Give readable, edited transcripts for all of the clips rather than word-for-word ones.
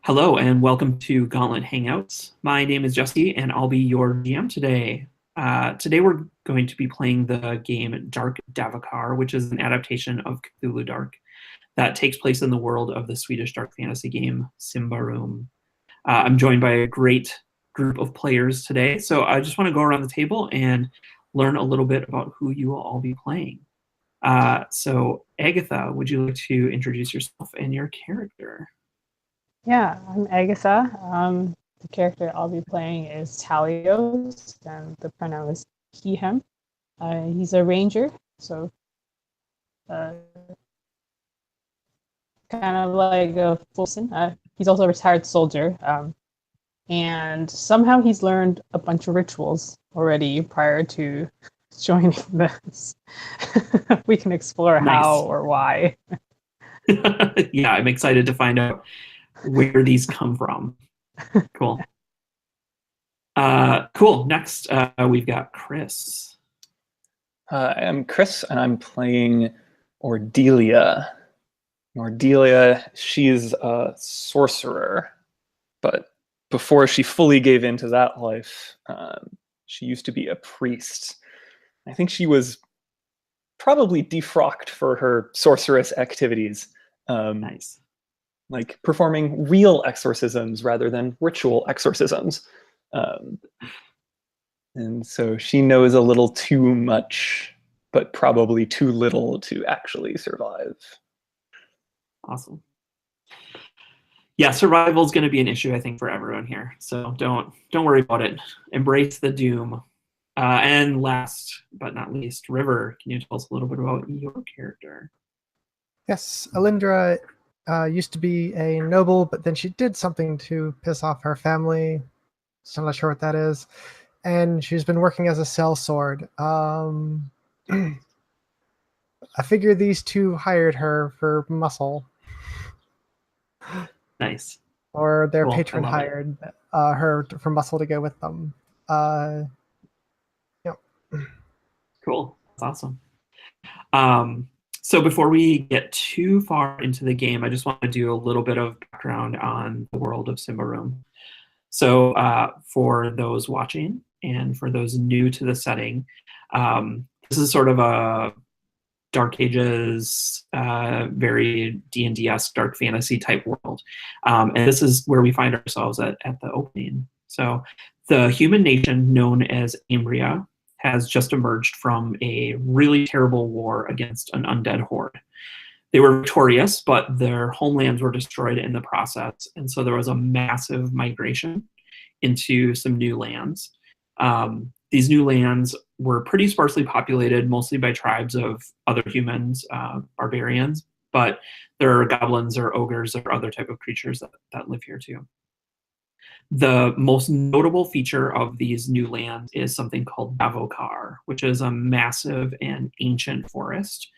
Hello and welcome to Gauntlet Hangouts. My name is Jesse and I'll be your GM today. Today we're going to be playing the game Dark Davokar, which is an adaptation of Cthulhu Dark that takes place in the world of the Swedish dark fantasy game Symbaroum. I'm joined by a great group of players today, so I just want to go around the table and learn a little bit about who you will all be playing. So Agatha, would you like to introduce yourself and your character? Yeah, I'm Agatha. The character I'll be playing is Talios, and the pronoun is he, him. He's a ranger, so uh, kind of like a Fulson. He's also a retired soldier, and somehow he's learned a bunch of rituals already prior to joining this. We can explore how or why. Yeah, I'm excited to find out where these come from. Cool. Cool. Next, we've got Chris. I'm Chris, and I'm playing Ordelia. Ordelia, she's a sorcerer, but before she fully gave into that life, she used to be a priest. I think she was probably defrocked for her sorceress activities. Nice. Like performing real exorcisms rather than ritual exorcisms. And so she knows a little too much, but probably too little to actually survive. Awesome. Yeah, survival is going to be an issue, I think, for everyone here. So don't worry about it. Embrace the doom. And last but not least, River, can you tell us a little bit about your character? Yes, Alindra used to be a noble, but then she did something to piss off her family. So I'm not sure what that is. And she's been working as a sellsword. I figure these two hired her for muscle. Nice. Or their patron hired her for muscle to go with them. Yep. Cool. That's awesome. So before we get too far into the game, I just want to do a little bit of background on the world of Symbaroum. So for those watching and for those new to the setting, this is sort of a Dark Ages, very D&D-esque dark fantasy type world. And this is where we find ourselves at the opening. So the human nation known as Ambria has just emerged from a really terrible war against an undead horde. They were victorious, but their homelands were destroyed in the process. And so there was a massive migration into some new lands. These new lands were pretty sparsely populated, mostly by tribes of other humans, barbarians, but there are goblins or ogres or other type of creatures that live here too. The most notable feature of these new lands is something called Davokar, which is a massive and ancient forest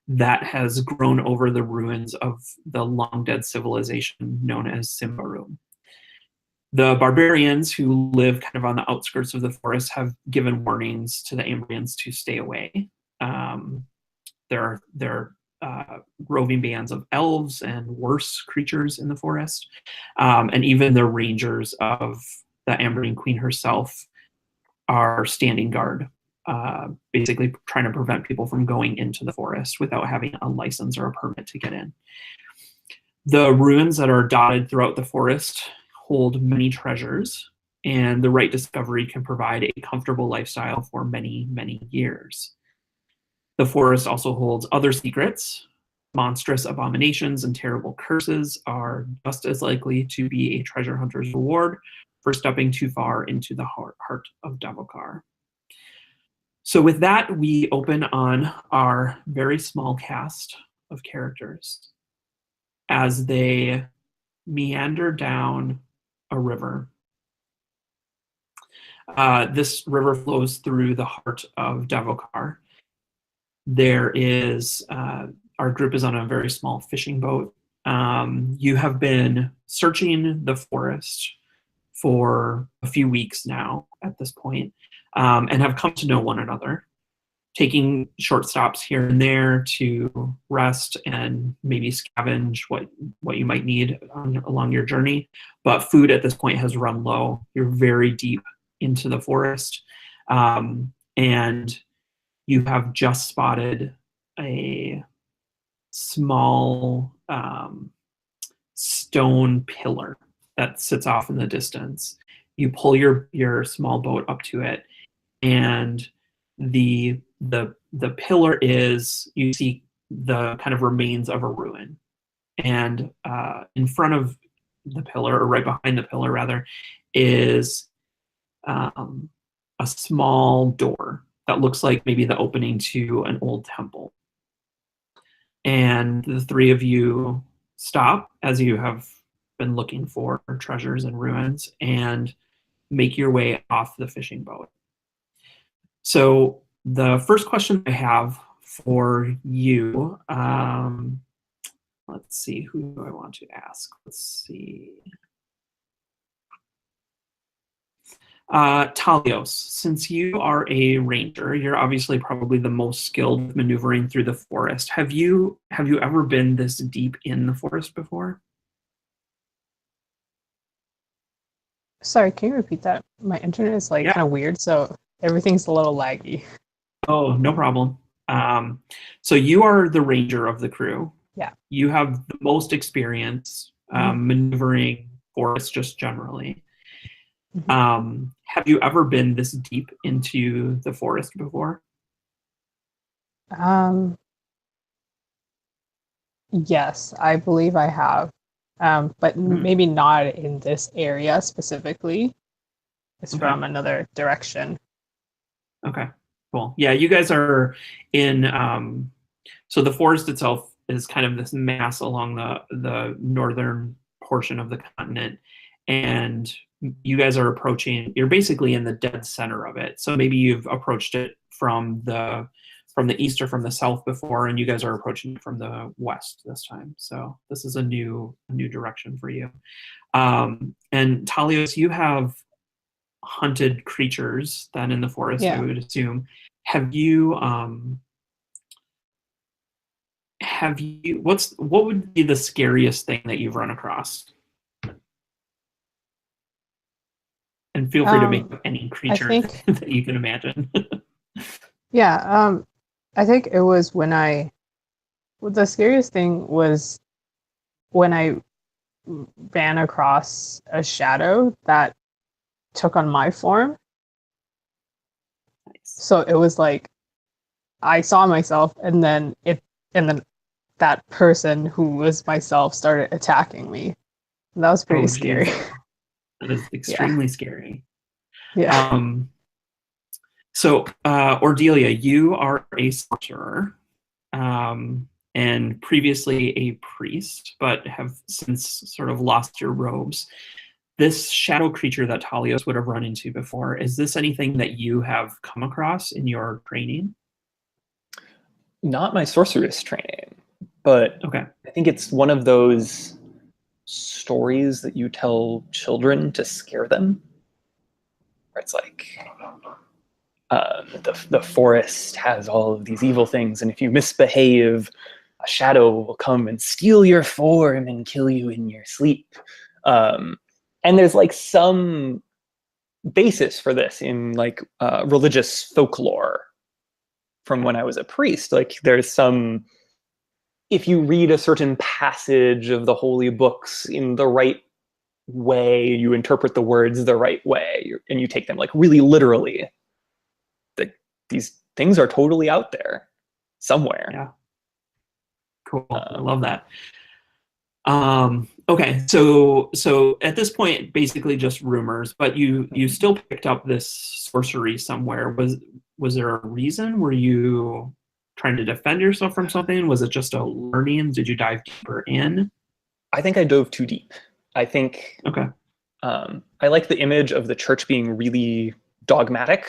that has grown over the ruins of the long-dead civilization known as Symbaroum. The barbarians who live kind of on the outskirts of the forest have given warnings to the Ambrians to stay away. There are roving bands of elves and worse creatures in the forest. And even the rangers of the Ambrian Queen herself are standing guard, basically trying to prevent people from going into the forest without having a license or a permit to get in. The ruins that are dotted throughout the forest hold many treasures, and the right discovery can provide a comfortable lifestyle for many, many years. The forest also holds other secrets. Monstrous abominations and terrible curses are just as likely to be a treasure hunter's reward for stepping too far into the heart of Davokar. So with that, we open on our very small cast of characters as they meander down a river. This river flows through the heart of Davokar. There is, our group is on a very small fishing boat. You have been searching the forest for a few weeks now at this point, and have come to know one another. taking short stops here and there to rest and maybe scavenge what you might need along your journey. But food at this point has run low. You're very deep into the forest, and you have just spotted a small stone pillar that sits off in the distance. You pull your small boat up to it, and the pillar is, you see the kind of remains of a ruin, and in front of the pillar, or right behind the pillar rather, is a small door that looks like maybe the opening to an old temple. And the three of you stop, as you have been looking for treasures and ruins, and make your way off the fishing boat. So the first question I have for you, let's see, who do I want to ask? Let's see. Talios, since you are a ranger, you're obviously probably the most skilled maneuvering through the forest. Have you ever been this deep in the forest before? Sorry, can you repeat that? My internet is kind of weird, so everything's a little laggy. Oh, no problem. So you are the ranger of the crew. Yeah. You have the most experience maneuvering forests just generally. Have you ever been this deep into the forest before? Yes, I believe I have. But maybe not in this area specifically. It's from another direction. Okay, cool. Yeah, you guys are in, so the forest itself is kind of this mass along the northern portion of the continent, and you guys are approaching, you're basically in the dead center of it. So maybe you've approached it from the east or from the south before, and you guys are approaching it from the west this time. So this is a new direction for you. And Talios, you have hunted creatures then in the forest, I would assume. What would be the scariest thing that you've run across? And feel free to make up any creature that you can imagine. I think it was the scariest thing was when I ran across a shadow that took on my form. Nice. So it was like I saw myself, and then that person who was myself started attacking me. And that was pretty scary. That is extremely scary. Yeah. So, Ordelia, you are a sorcerer, and previously a priest, but have since sort of lost your robes. This shadow creature that Talios would have run into before, is this anything that you have come across in your training? Not my sorceress training, but I think it's one of those stories that you tell children to scare them, where it's like the forest has all of these evil things, and if you misbehave, a shadow will come and steal your form and kill you in your sleep. And there's like some basis for this in like religious folklore from when I was a priest. Like there's some, if you read a certain passage of the holy books in the right way, you interpret the words the right way, and you take them like really literally, that these things are totally out there somewhere. Yeah. Cool. I love that. Okay, so at this point, basically just rumors, but you still picked up this sorcery somewhere. Was there a reason? Were you trying to defend yourself from something? Was it just a learning? Did you dive deeper in? I think I dove too deep. I think I like the image of the church being really dogmatic.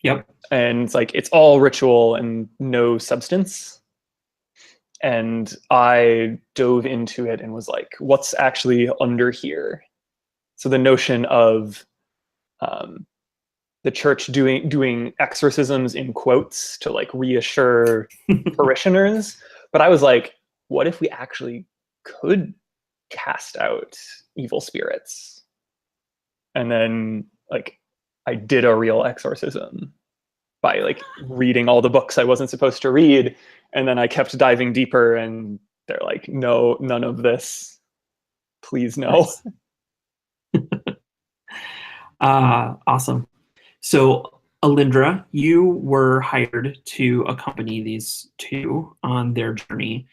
Yep. And it's like it's all ritual and no substance. And I dove into it and was like, what's actually under here? So the notion of the church doing exorcisms in quotes to like reassure parishioners. But I was like, what if we actually could cast out evil spirits? And then like I did a real exorcism by like reading all the books I wasn't supposed to read. And then I kept diving deeper and they're like, no, none of this. Please no. Nice. Awesome. So Alindra, you were hired to accompany these two on their journey.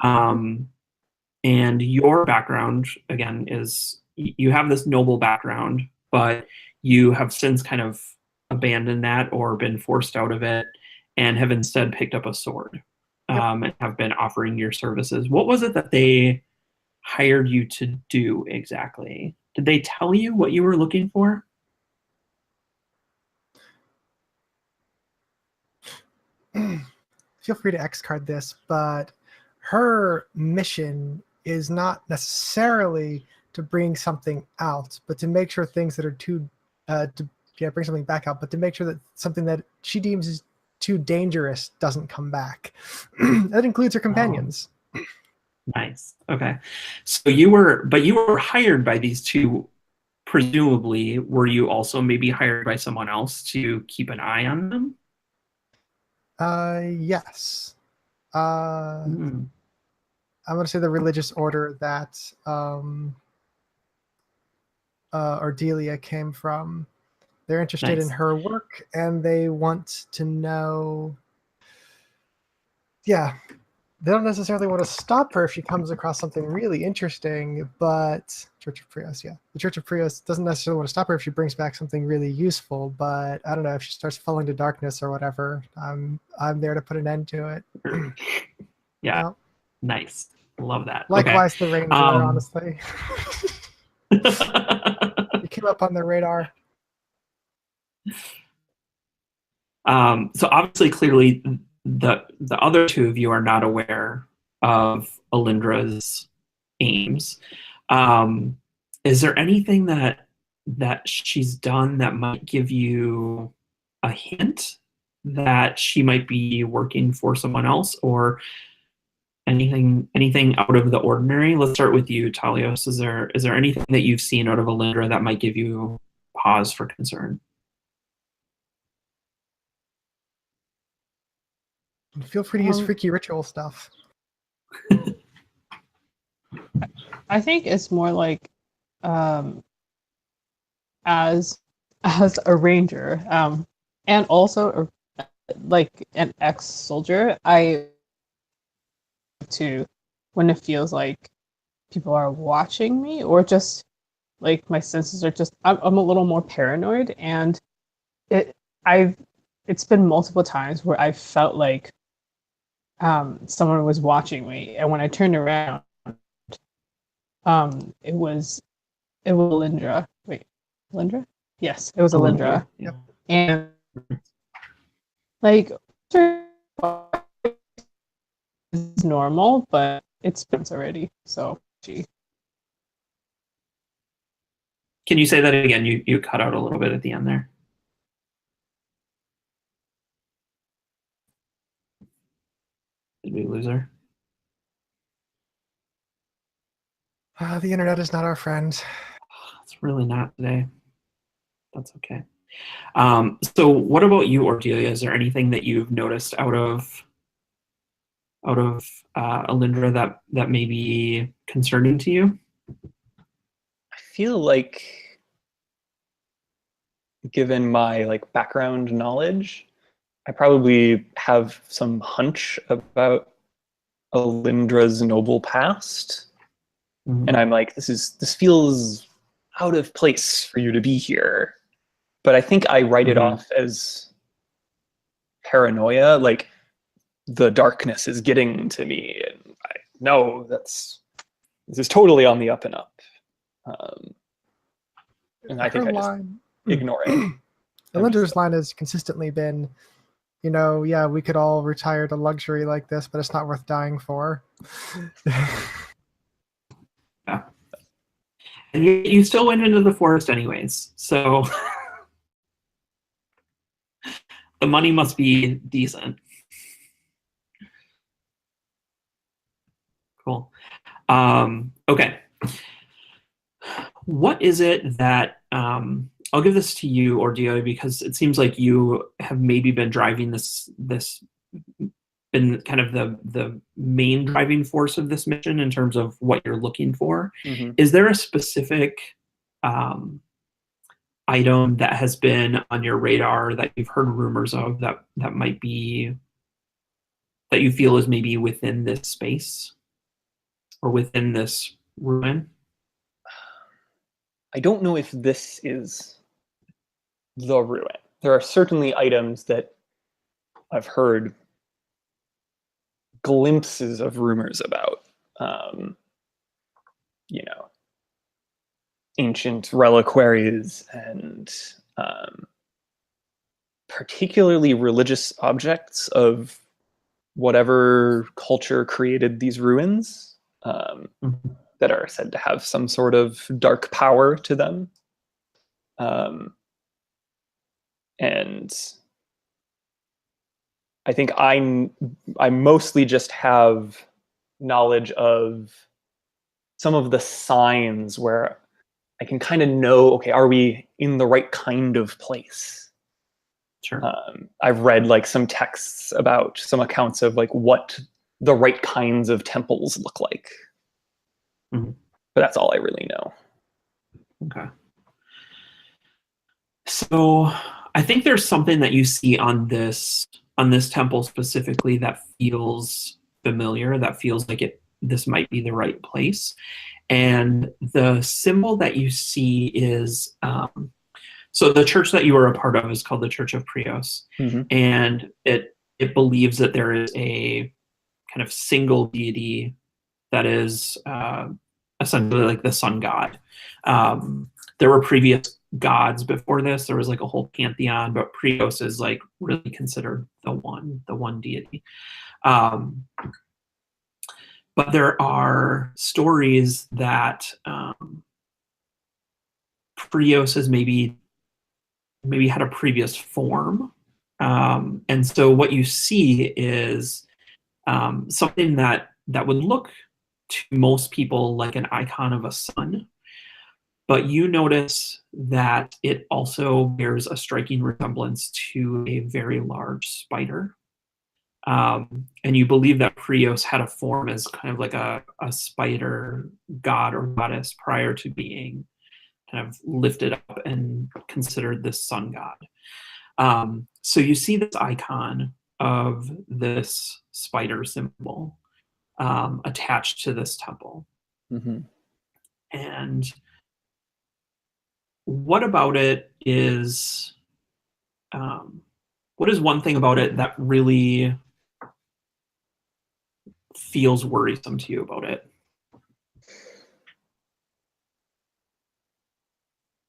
And your background, again, is you have this noble background, but you have since kind of abandoned that or been forced out of it and have instead picked up a sword and have been offering your services. What was it that they hired you to do exactly? Did they tell you what you were looking for? Feel free to X card this, but her mission is not necessarily to bring something out, but to make sure things that are too bring something back out, but to make sure that something that she deems is too dangerous doesn't come back. That includes her companions. Oh. Nice. Okay. So you were hired by these two. Presumably, were you also maybe hired by someone else to keep an eye on them? Yes. I'm going to say the religious order that Ordelia came from. They're interested in her work, and they want to know. Yeah, they don't necessarily want to stop her if she comes across something really interesting, but Church of Prios, the Church of Prios doesn't necessarily want to stop her if she brings back something really useful. But I don't know, if she starts falling to darkness or whatever, I'm there to put an end to it. Yeah, nice, love that. Likewise, the Ranger, honestly, you came up on the radar. So obviously, clearly, the other two of you are not aware of Alindra's aims. Is there anything that she's done that might give you a hint that she might be working for someone else, or anything out of the ordinary? Let's start with you, Talios. Is there anything that you've seen out of Alindra that might give you pause for concern? Feel free to use freaky ritual stuff. I think it's more like as a ranger and also like an ex-soldier, I to when it feels like people are watching me, or just like my senses are just I'm a little more paranoid, and it's been multiple times where I felt like someone was watching me, and when I turned around, it was Alindra. Wait, Alindra? Yes, it was Alindra. Yep. And like it's normal, but it's been already. So gee. Can you say that again? You cut out a little bit at the end there. Did we lose her? The internet is not our friend. It's really not today. That's okay. So what about you, Ordelia? Is there anything that you've noticed out of Alindra that may be concerning to you? I feel like, given my like background knowledge, I probably have some hunch about Alindra's noble past. Mm-hmm. And I'm like, this feels out of place for you to be here. But I think I write it off as paranoia, like the darkness is getting to me, and I know this is totally on the up and up. And I think I just ignore it. Alindra's line has consistently been, yeah, we could all retire to luxury like this, but it's not worth dying for. Yeah. And you still went into the forest anyways, so The money must be decent. Cool. Okay. What is it that I'll give this to you, Ordelia, because it seems like you have maybe been driving this been kind of the main driving force of this mission in terms of what you're looking for. Mm-hmm. Is there a specific item that has been on your radar that you've heard rumors of that might be that you feel is maybe within this space or within this ruin? I don't know if this is the ruin. There are certainly items that I've heard glimpses of rumors about. Ancient reliquaries and particularly religious objects of whatever culture created these ruins. That are said to have some sort of dark power to them. And I think I mostly just have knowledge of some of the signs where I can kind of know, okay, are we in the right kind of place? Sure. I've read like some texts about some accounts of like what the right kinds of temples look like. Mm-hmm. But that's all I really know. Okay. So I think there's something that you see on this temple specifically that feels familiar, that feels like this might be the right place. And the symbol that you see is so the church that you are a part of is called the Church of Prios. Mm-hmm. And it believes that there is a kind of single deity that is essentially like the sun god. There were previous gods before this. There was like a whole pantheon, but Prios is like really considered the one deity. But there are stories that Prios has maybe had a previous form. And so what you see is something that would look to most people like an icon of a sun, but you notice that it also bears a striking resemblance to a very large spider. And you believe that Prios had a form as kind of like a spider god or goddess prior to being kind of lifted up and considered the sun god. So you see this icon of this spider symbol attached to this temple. Mm-hmm. And what about it is, what is one thing about it that really feels worrisome to you about it?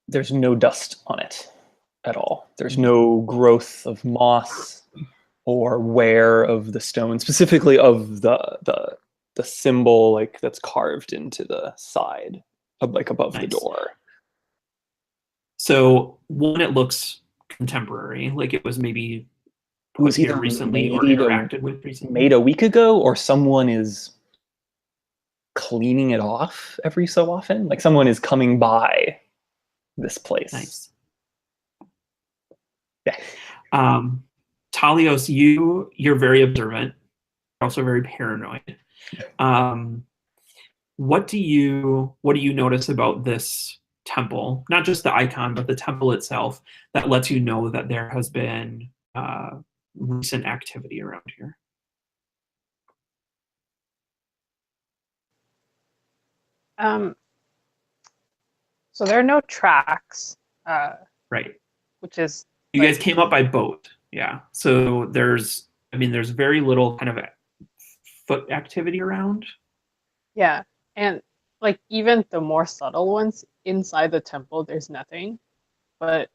There's no dust on it at all. There's no growth of moss or wear of the stone, specifically of the symbol like that's carved into the side, like above the door. So one, it looks contemporary, like it was maybe was here either recently or made interacted with recently. Made a week ago, or someone is cleaning it off every so often. Like someone is coming by this place. Nice. Yeah. Talios, you're very observant. You're also very paranoid. What do you notice about this temple? Not just the icon, but the temple itself that lets you know that there has been recent activity around here. So there are no tracks. Right. Which is you guys came up by boat. Yeah. So there's very little kind of foot activity around. Yeah. And like even the more subtle ones inside the temple, there's nothing. But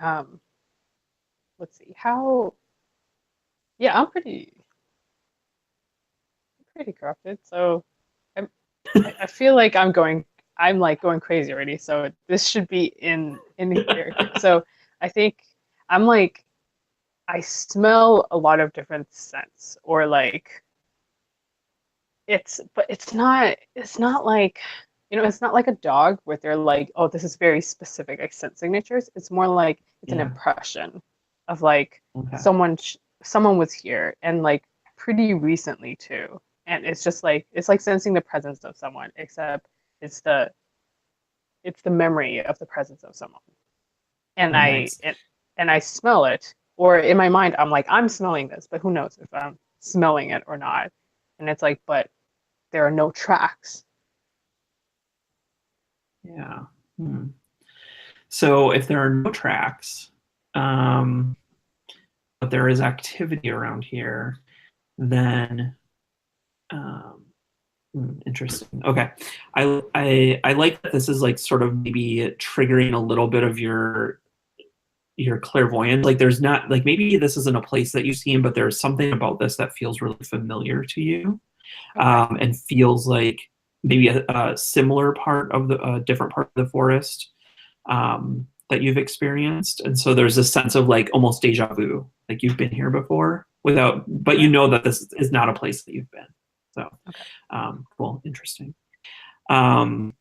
let's see how. Yeah, I'm pretty corrupted. So I feel like I'm like going crazy already. So this should be in character. So I think I'm like I smell a lot of different scents, or like it's not like, it's not like a dog where they're like, oh, this is very specific like scent signatures. It's more like it's an Yeah. impression of like Okay. someone was here, and like pretty recently too. And it's just like it's like sensing the presence of someone, except it's the memory of the presence of someone. And Oh, nice. and I smell it, or in my mind I'm like, I'm smelling this, but who knows if I'm smelling it or not. And it's like, but there are no tracks. Yeah. Hmm. So if there are no tracks, but there is activity around here, then interesting. Okay. I like that this is like sort of maybe triggering a little bit of your clairvoyance. Like there's not like, maybe this isn't a place that you've seen, but there's something about this that feels really familiar to you. Okay. And feels like maybe a similar part of a different part of the forest that you've experienced. And so there's a sense of like almost deja vu, like you've been here before but you know that this is not a place that you've been. So cool, interesting. Alindra,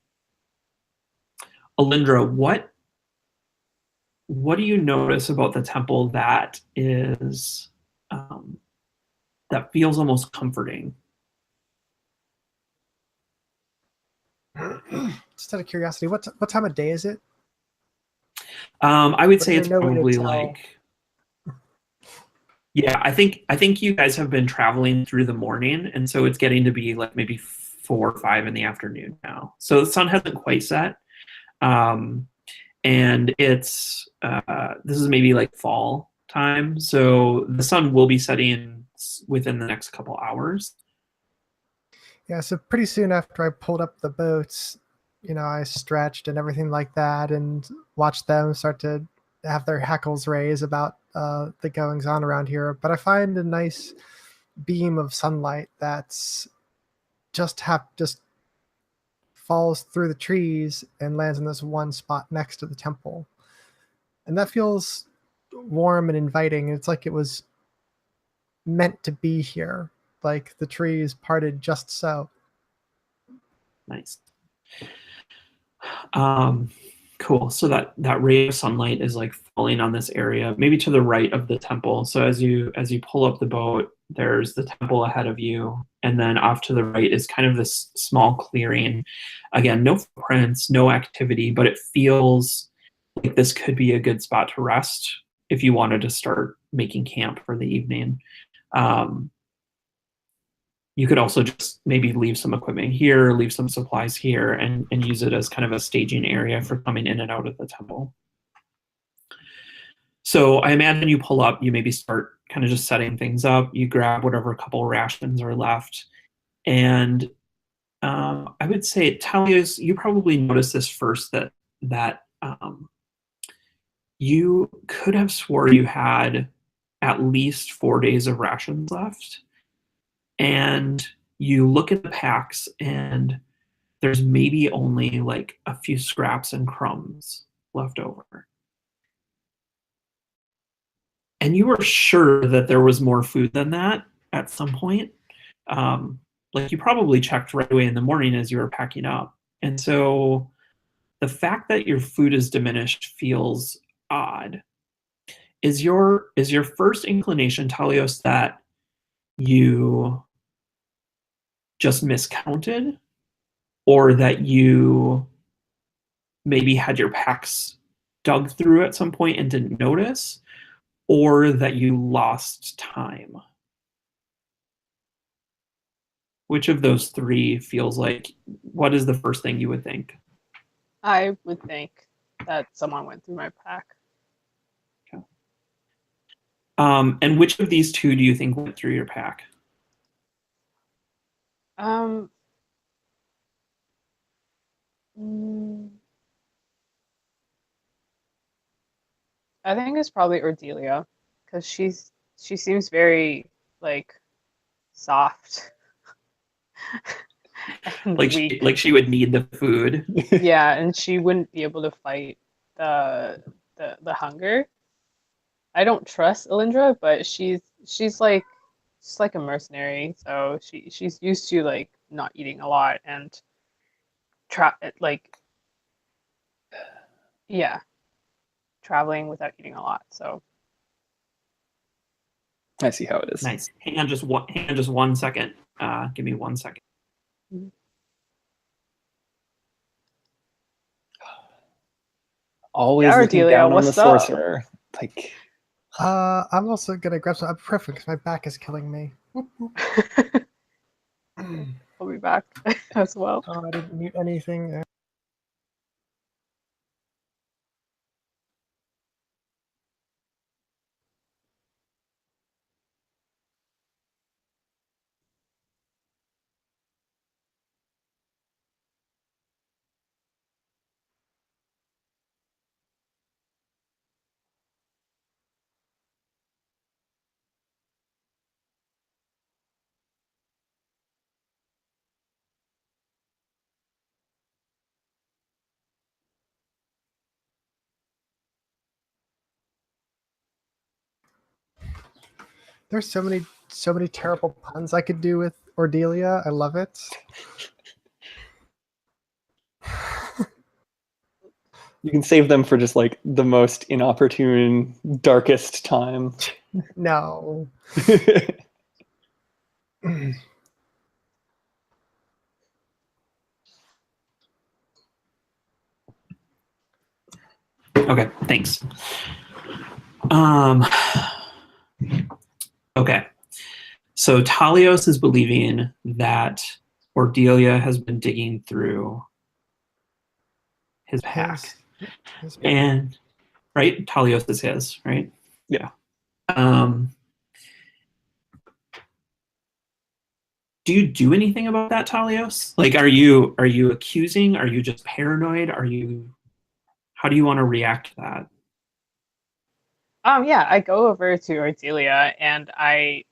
what do you notice about the temple that is that feels almost comforting? Just out of curiosity, what time of day is it? I would Or say is it's there no way to probably tell? like, yeah, I think you guys have been traveling through the morning, and so it's getting to be like maybe 4 or 5 in the afternoon now. So the sun hasn't quite set, and it's this is maybe like fall time, so the sun will be setting within the next couple hours. Yeah, so pretty soon after I pulled up the boats, I stretched and everything like that, and watched them start to have their hackles raise about the goings on around here. But I find a nice beam of sunlight that's just falls through the trees and lands in this one spot next to the temple, and that feels warm and inviting. It's like it was meant to be here, like the trees parted just so. Nice. Cool. So that ray of sunlight is like falling on this area, maybe to the right of the temple. So as you pull up the boat, there's the temple ahead of you, and then off to the right is kind of this small clearing. Again, no footprints, no activity, but it feels like this could be a good spot to rest if you wanted to start making camp for the evening. You could also just maybe leave some equipment here, leave some supplies here, and use it as kind of a staging area for coming in and out of the temple. So I imagine you pull up, you maybe start kind of just setting things up. You grab whatever couple rations are left. And I would say, Talios, you probably noticed this first, that you could have swore you had at least 4 days of rations left. And you look at the packs, and there's maybe only like a few scraps and crumbs left over. And you were sure that there was more food than that at some point. Like you probably checked right away in the morning as you were packing up. And so the fact that your food is diminished feels odd. Is your first inclination, Talios, that you just miscounted, or that you maybe had your packs dug through at some point and didn't notice, or that you lost time? Which of those three feels like, what is the first thing you would think? I would think that someone went through my pack. Okay. And which of these two do you think went through your pack? I think it's probably Ordelia, because she seems very like soft and weak. Like she would need the food. Yeah, and she wouldn't be able to fight the hunger. I don't trust Alindra, but she's like a mercenary, so she's used to like not eating a lot and like yeah, traveling without eating a lot. So I see how it is. Nice. Hang on just 1 second. Give me 1 second. Always Yeah, looking Ardelia, down on the what's up? sorcerer. Like, I'm also gonna grab some ibuprofen because my back is killing me. Whoop, whoop. I'll be back as well. Oh, I didn't mute anything. There's so many terrible puns I could do with Ordelia. I love it. you can save them for just like the most inopportune, darkest time. No. Okay, thanks. Okay. So Talios is believing that Ordelia has been digging through his pack. His- And right, Talios is his, right? Yeah. Do you do anything about that, Talios? Like, are you accusing? Are you just paranoid? How do you want to react to that? Yeah, I go over to Ardelia and I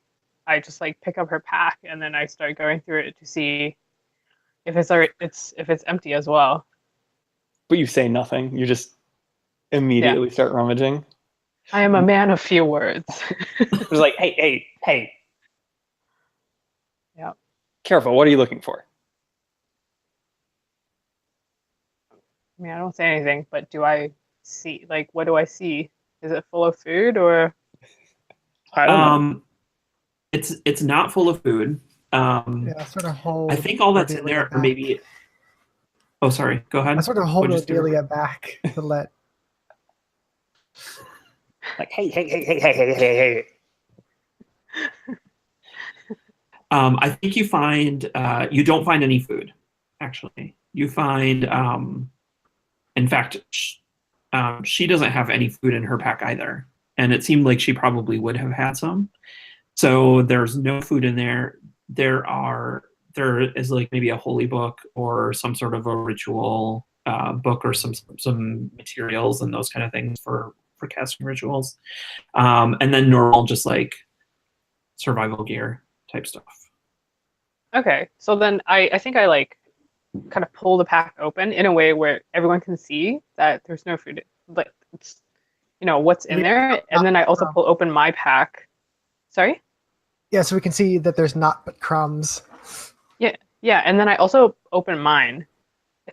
just like pick up her pack and then I start going through it to see if it's empty as well. But you say nothing. You just immediately start rummaging. I am a man of few words. It's like, hey. Yeah. Careful, what are you looking for? I mean, I don't say anything, but do I see, like, what do I see? Is it full of food or? I don't know. It's not full of food. Yeah, sort of hold. I think all that's in Ordelia there, or back. maybe. Oh, sorry. Go ahead. I sort of hold What'd you say? Ordelia back to let. Like, hey. I think you find you don't find any food. Actually, you find. In fact, she doesn't have any food in her pack either, and it seemed like she probably would have had some. So there's no food in there. There is like maybe a holy book or some sort of a ritual book or some materials and those kind of things for casting rituals, and then normal just like survival gear type stuff. Okay, so then I think I like kind of pull the pack open in a way where everyone can see that there's no food, like it's, what's in there, and then I also pull open my pack. Sorry? Yeah, so we can see that there's not but crumbs. Yeah, and then I also open mine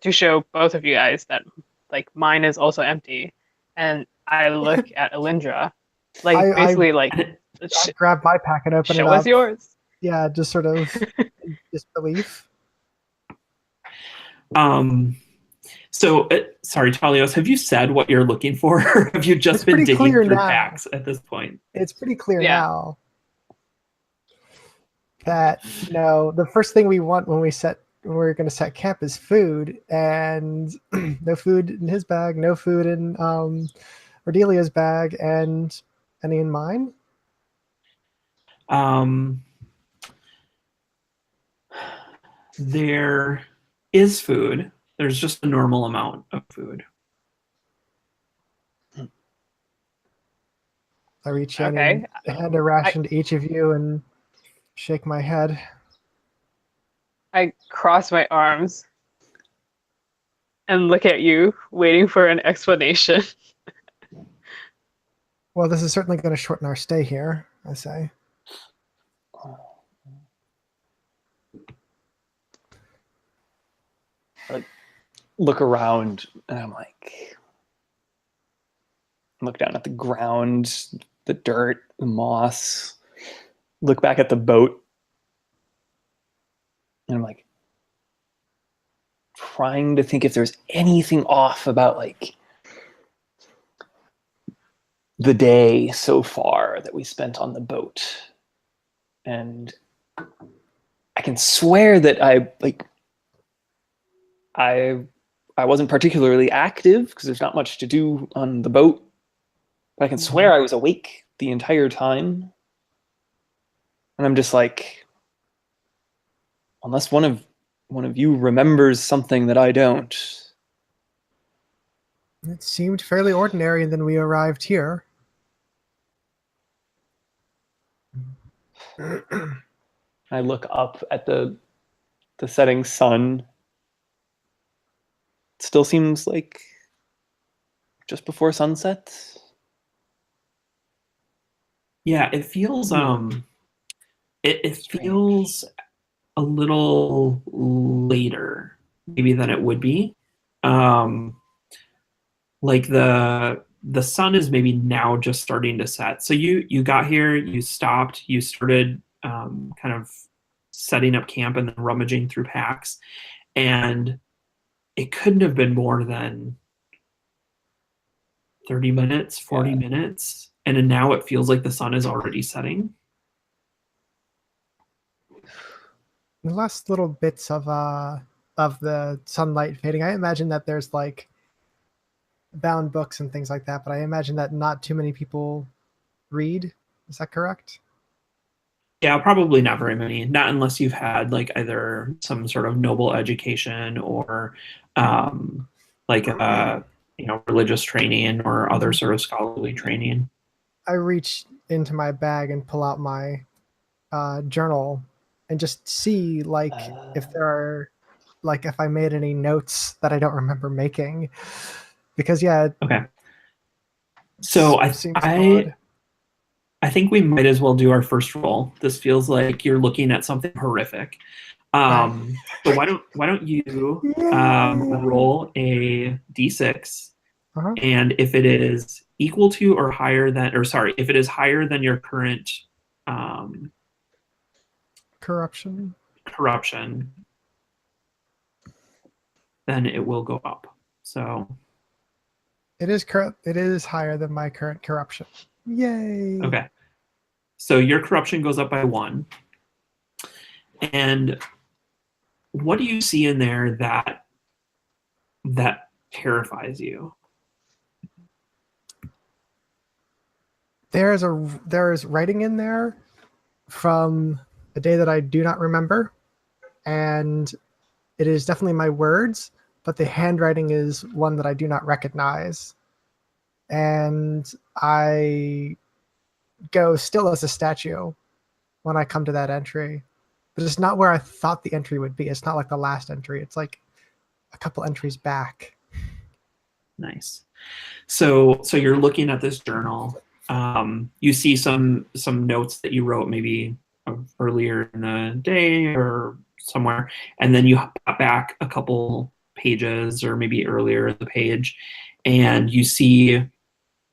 to show both of you guys that like mine is also empty, and I look at Alindra, like basically like I grab my pack and open it show up. us yours. Yeah, just sort of disbelief. So, sorry, Talios, have you said what you're looking for, or have you just been digging through packs at this point? It's pretty clear now that the first thing we want when we're going to set camp is food, and no food in his bag, no food in Ordelia's bag, and any in mine. There is food. There's just a normal amount of food. I reach in and hand a ration to each of you and shake my head. I cross my arms and look at you, waiting for an explanation. Well, this is certainly going to shorten our stay here, I say. Like, look around, and I'm like, look down at the ground, the dirt, the moss, look back at the boat, and I'm like, trying to think if there's anything off about like the day so far that we spent on the boat. And I can swear that I wasn't particularly active because there's not much to do on the boat. But I can swear I was awake the entire time. And I'm just like, unless one of you remembers something that I don't. It seemed fairly ordinary, and then we arrived here. I look up at the setting sun. It still seems like just before sunset. Yeah, it feels it feels a little later maybe than it would be. Like the sun is maybe now just starting to set. So you got here, you stopped, you started kind of setting up camp and then rummaging through packs, and it couldn't have been more than 30 minutes, 40 minutes, and then now it feels like the sun is already setting. The last little bits of the sunlight fading, I imagine that there's like bound books and things like that, but I imagine that not too many people read. Is that correct? Yeah, probably not very many. Not unless you've had like either some sort of noble education or like religious training or other sort of scholarly training. I reach into my bag and pull out my journal and just see like if there are like if I made any notes that I don't remember making. Because okay. So I think we might as well do our first roll. This feels like you're looking at something horrific. So why don't you roll a d6, and if it is equal to or higher than, or sorry, if it is higher than your current corruption, then it will go up. So it is higher than my current corruption. Yay. Okay. So your corruption goes up by 1. And what do you see in there that terrifies you? There is writing in there from a day that I do not remember, and it is definitely my words, but the handwriting is one that I do not recognize. And I go still as a statue when I come to that entry. But it's not where I thought the entry would be. It's not like the last entry. It's like a couple entries back. Nice. So you're looking at this journal. You see some notes that you wrote maybe earlier in the day or somewhere, and then you hop back a couple pages or maybe earlier in the page, and you see,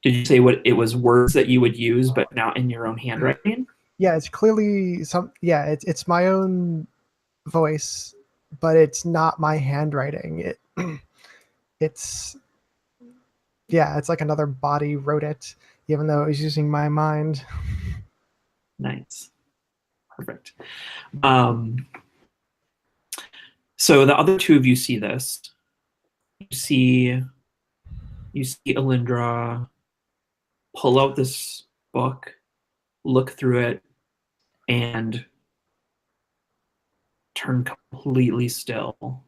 did you say what it was, words that you would use but not in your own handwriting? Yeah, it's clearly it's my own voice, but it's not my handwriting. It's like another body wrote it, even though it was using my mind. Nice. Perfect. So the other two of you see this. You see Alindra pull out this book, look through it, and turn completely still.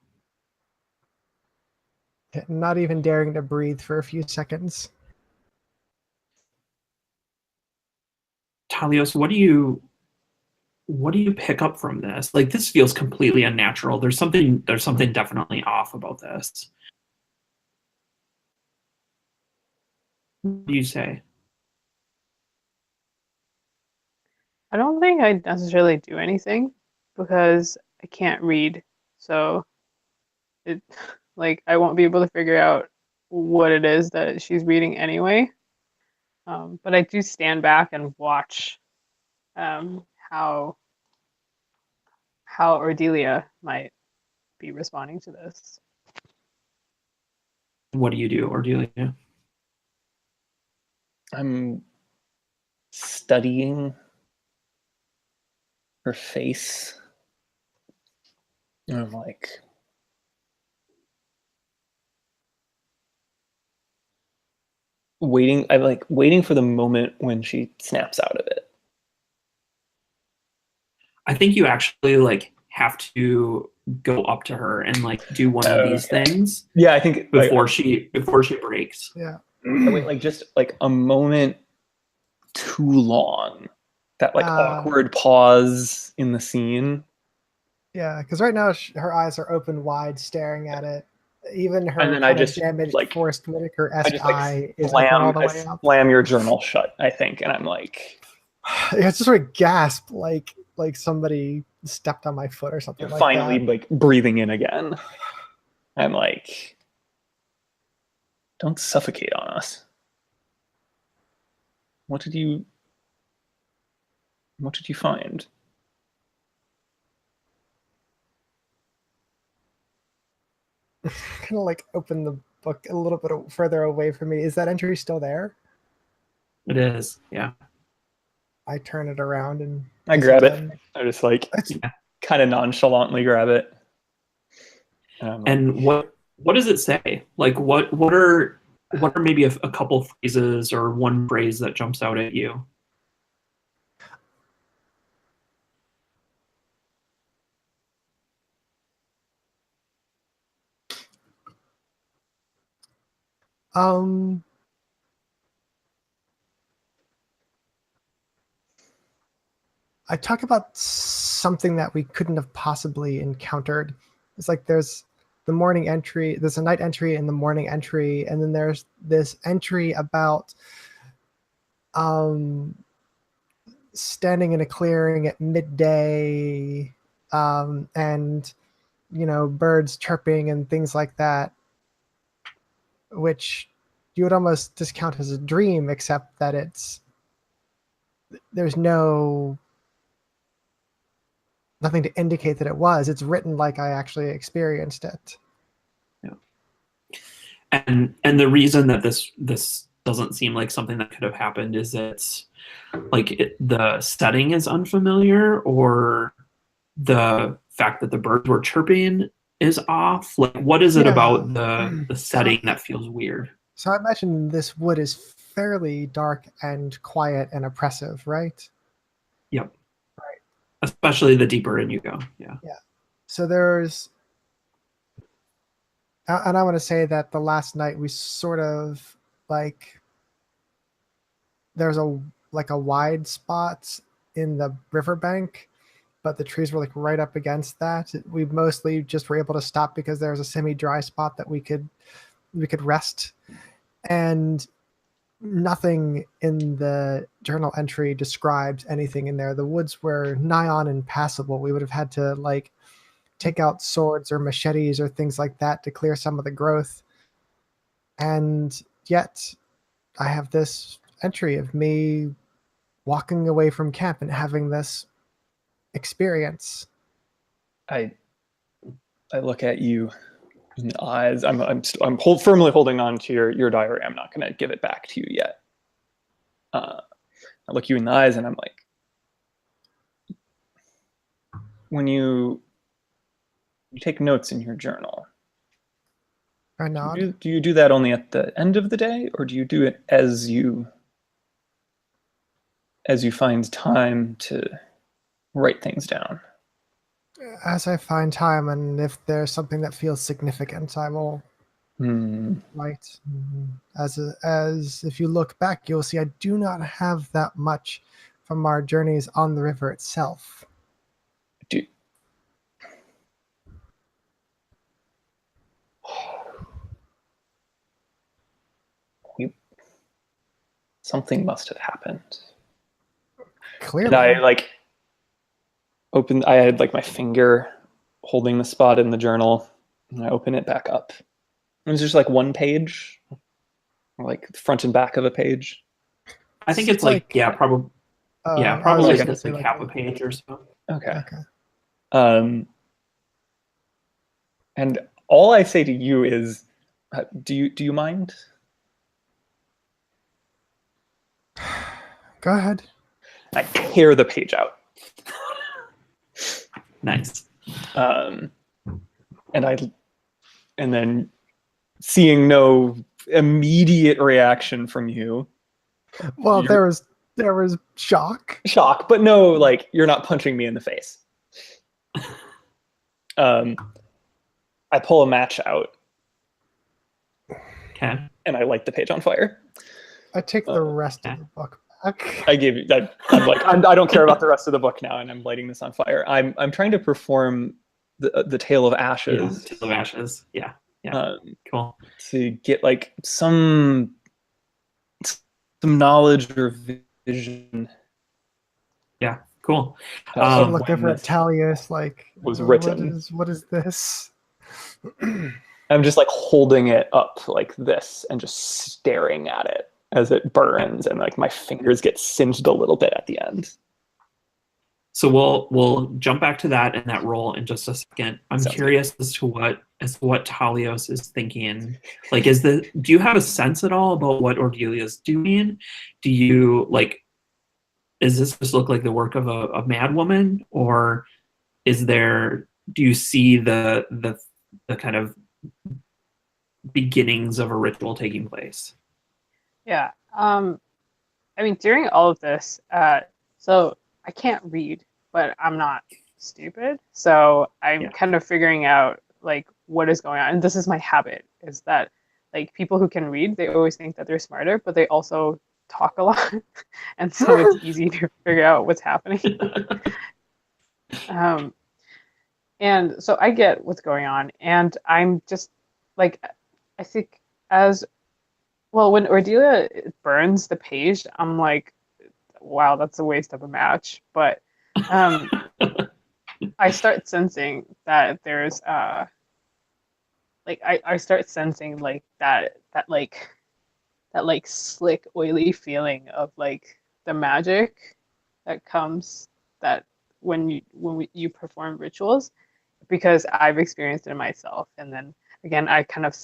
Not even daring to breathe for a few seconds. Talios, what do you pick up from this? Like, this feels completely unnatural. There's something definitely off about this. What do you say? I don't think I necessarily do anything because I can't read. So it like I won't be able to figure out what it is that she's reading anyway. But I do stand back and watch how Ordelia might be responding to this. What do you do, Ordelia? I'm studying her face. And I'm like, waiting for the moment when she snaps out of it. I think you actually like have to go up to her and like do one of these things. Yeah, I think before she breaks. Yeah. I wait like just like a moment too long. That like awkward pause in the scene. Yeah, because right now her eyes are open wide, staring at it. Even her And then kind I just of damaged like Forrest Whitaker-esque eye is slam, open all the way up. slam your journal shut, I think, and I'm like, It's just sort of gasp, like somebody stepped on my foot or something like finally that. like breathing in again. I'm like, don't suffocate on us. What did you find? Kind of like open the book a little bit further away from me. Is that entry still there? It is, yeah. I turn it around and I grab it. I just like kind of nonchalantly grab it. And what does it say? Like what are maybe a couple phrases or one phrase that jumps out at you? I talk about something that we couldn't have possibly encountered. It's like there's the morning entry, there's a night entry and the morning entry, and then there's this entry about standing in a clearing at midday, and birds chirping and things like that, which you would almost discount as a dream, except that there's nothing to indicate that it was. It's written like I actually experienced it. Yeah. And the reason that this doesn't seem like something that could have happened is it's like the setting is unfamiliar, or the fact that the birds were chirping is off. Like, what is it about the setting that feels weird? So I imagine this wood is fairly dark and quiet and oppressive, right? Yep. Right. Especially the deeper in you go. Yeah. Yeah. So there's, and I want to say that the last night we sort of like, there's a wide spot in the riverbank, but the trees were like right up against that. We mostly just were able to stop because there was a semi-dry spot that we could rest, and nothing in the journal entry describes anything in there. The woods were nigh on impassable. We would have had to like take out swords or machetes or things like that to clear some of the growth. And yet I have this entry of me walking away from camp and having this experience. I look at you in the eyes. I'm firmly holding on to your diary. I'm not going to give it back to you yet. I look you in the eyes and I'm like, when you take notes in your journal, I nod. Do you do that only at the end of the day, or do you do it as you find time to write things down? As I find time, and if there's something that feels significant, I will write. As if you look back, you'll see I do not have that much from our journeys on the river itself. Something must have happened. Clearly. And I like I had like my finger holding the spot in the journal, and I open it back up. And it's just like one page, or like front and back of a page. I think it's like probably I was like gonna say half a page or so. Okay. And all I say to you is, do you mind? Go ahead. I tear the page out. Nice. And then seeing no immediate reaction from you. Well, there was shock. Shock, but no, like, you're not punching me in the face. I pull a match out. Okay. And I light the page on fire. I take the rest of the book back. I gave you that. I don't care about the rest of the book now, and I'm lighting this on fire. I'm trying to perform the Tale of Ashes. Yeah, Tale of Ashes. Yeah. Cool. To get like some knowledge or vision. Yeah. Cool. I look over at Talius like was written. What is this? I'm just like holding it up like this and just staring at it as it burns, and like my fingers get singed a little bit at the end. So we'll jump back to that and that roll in just a second. I'm curious as to what Talios is thinking. Like, do you have a sense at all about what Ordelia's doing? Do you does this just look like the work of a mad woman, or do you see the kind of beginnings of a ritual taking place? Yeah. I mean, during all of this, so I can't read, but I'm not stupid. So I'm kind of figuring out like what is going on. And this is my habit, is that like people who can read, they always think that they're smarter, but they also talk a lot. And so it's easy to figure out what's happening. And so I get what's going on. And I'm just like, I think as well, when Ordelia burns the page, I'm like, wow, that's a waste of a match. But I start sensing that there's I start sensing like that slick, oily feeling of like the magic that comes when you perform rituals, because I've experienced it myself. And then again, I kind of,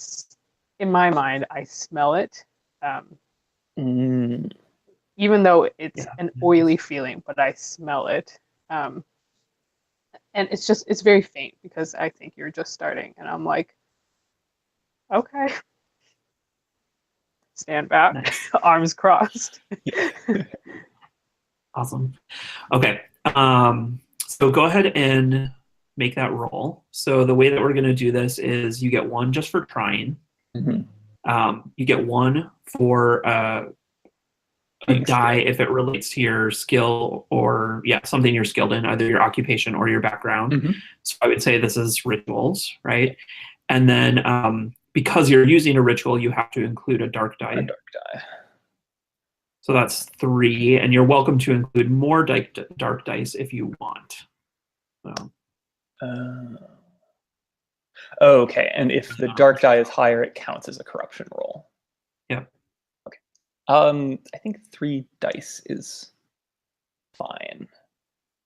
in my mind, I smell it. Even though it's an oily feeling, but I smell it. And it's very faint, because I think you're just starting. And I'm like, okay. Stand back, nice. Arms crossed. Awesome. Okay. So go ahead and make that roll. So the way that we're going to do this is you get one just for trying. Mm-hmm. You get one for a die if it relates to your skill or something you're skilled in, either your occupation or your background. Mm-hmm. So I would say this is rituals, right? And then because you're using a ritual, you have to include a dark die. So that's 3, and you're welcome to include more dark dice if you want. Okay, and if the dark die is higher, it counts as a corruption roll. Yeah. Okay. I think 3 dice is fine.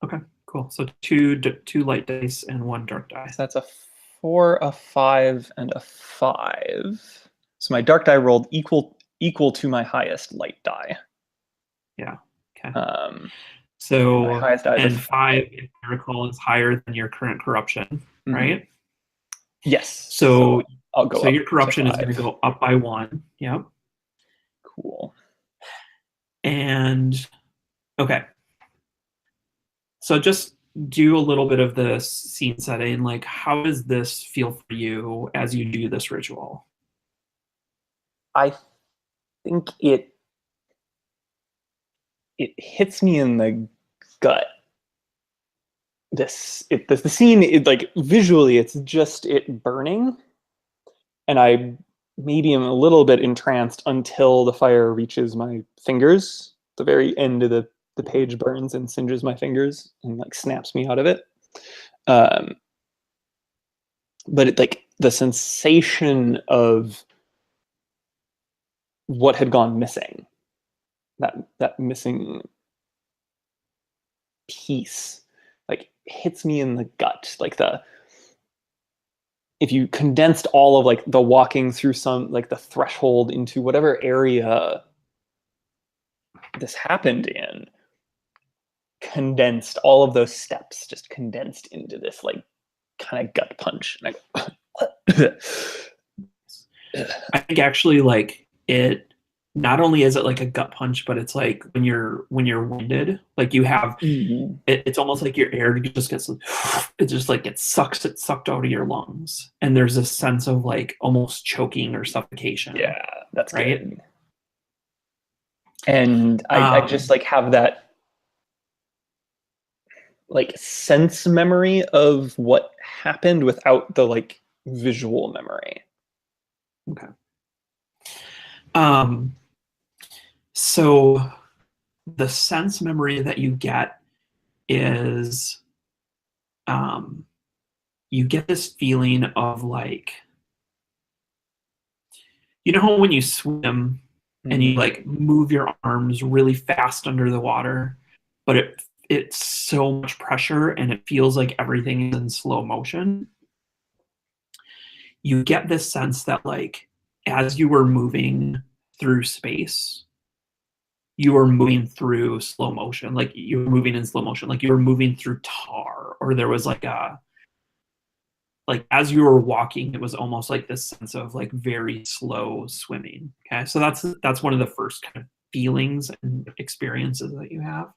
Okay, cool. So 2 light dice and 1 dark die. So that's a 4, a 5, and a 5. So my dark die rolled equal to my highest light die. Yeah. Okay. So my highest die and 5, if I recall, is higher than your current corruption, right? Yes. So I'll go. So your corruption is going to go up by 1. Yep. Cool. And okay. So just do a little bit of the scene setting. Like, how does this feel for you as you do this ritual? I think it hits me in the gut. The scene, like visually, it's just it burning, and I maybe am a little bit entranced until the fire reaches my fingers, the very end of the the page burns and singes my fingers and like snaps me out of it. But it, like, the sensation of what had gone missing, that missing piece, like, hits me in the gut. Like, if you condensed all of like the walking through some, like, the threshold into whatever area this happened in, condensed all of those steps, just condensed into this like kind of gut punch. And I think actually, like, it not only is it like a gut punch, but it's like when you're winded, like you have it's almost like your air just gets, it just like it's sucked out of your lungs, and there's a sense of like almost choking or suffocation. yeah, that's right. good. And I just like have that like sense memory of what happened without the like visual memory. Okay. So the sense memory that you get is, you get this feeling of like, you know how when you swim and you like move your arms really fast under the water, but it's so much pressure and it feels like everything is in slow motion. You get this sense that like as you were moving through space, you were moving through slow motion, like you were moving in slow motion, like you were moving through tar, or there was like as you were walking, it was almost like this sense of like very slow swimming. Okay, so that's one of the first kind of feelings and experiences that you have.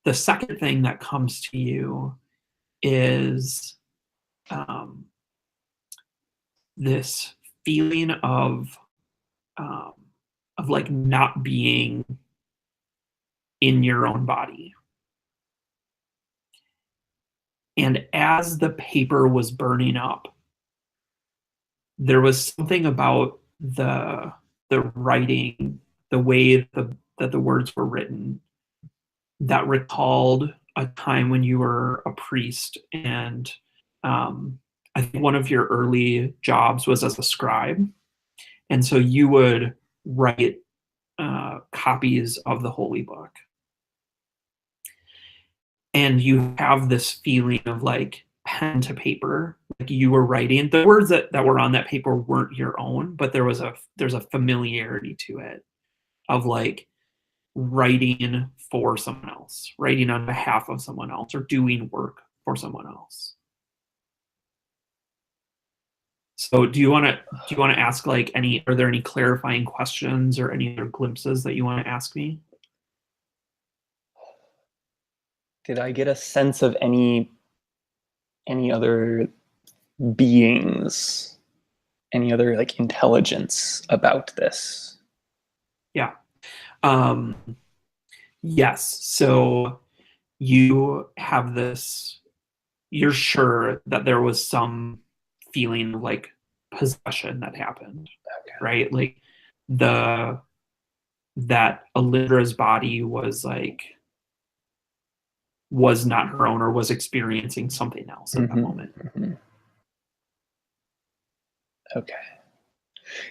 The second thing that comes to you is this feeling of like not being in your own body. And as the paper was burning up, there was something about the writing, the way that the words were written, that recalled a time when you were a priest, and I think one of your early jobs was as a scribe, and so you would write copies of the holy book. And you have this feeling of like pen to paper, like you were writing. The words that were on that paper weren't your own, but there's a familiarity to it of like writing for someone else, writing on behalf of someone else, or doing work for someone else. So do you want to ask like are there any clarifying questions or any other glimpses that you want to ask me? Did I get a sense of any other beings, any other like intelligence about this? Yeah. Yes. So you have this, you're sure that there was some feeling of like possession that happened. Okay. Right? Like that Alindra's body was not her own, or was experiencing something else at that moment. Mm-hmm. Okay.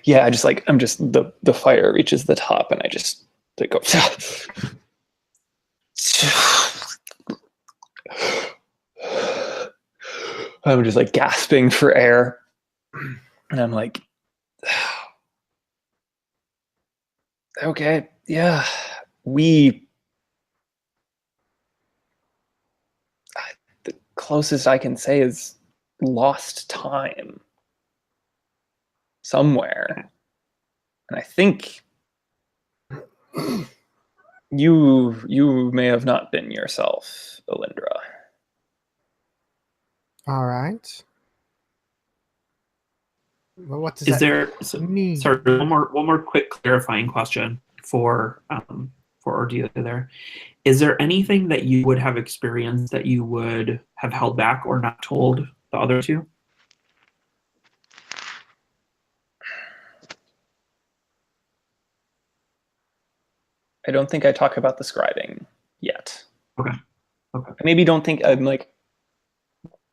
Yeah, I'm just the fire reaches the top and I just go I'm just like gasping for air, and I'm like, okay, yeah, the closest I can say is lost time somewhere. And I think you may have not been yourself, Alindra. All right. Well, what does Is that there mean? Sorry, one more quick clarifying question for Ordelia there. Is there anything that you would have experienced that you would have held back or not told the other two? I don't think I talk about the scribing yet. Okay. I maybe don't think I'm like,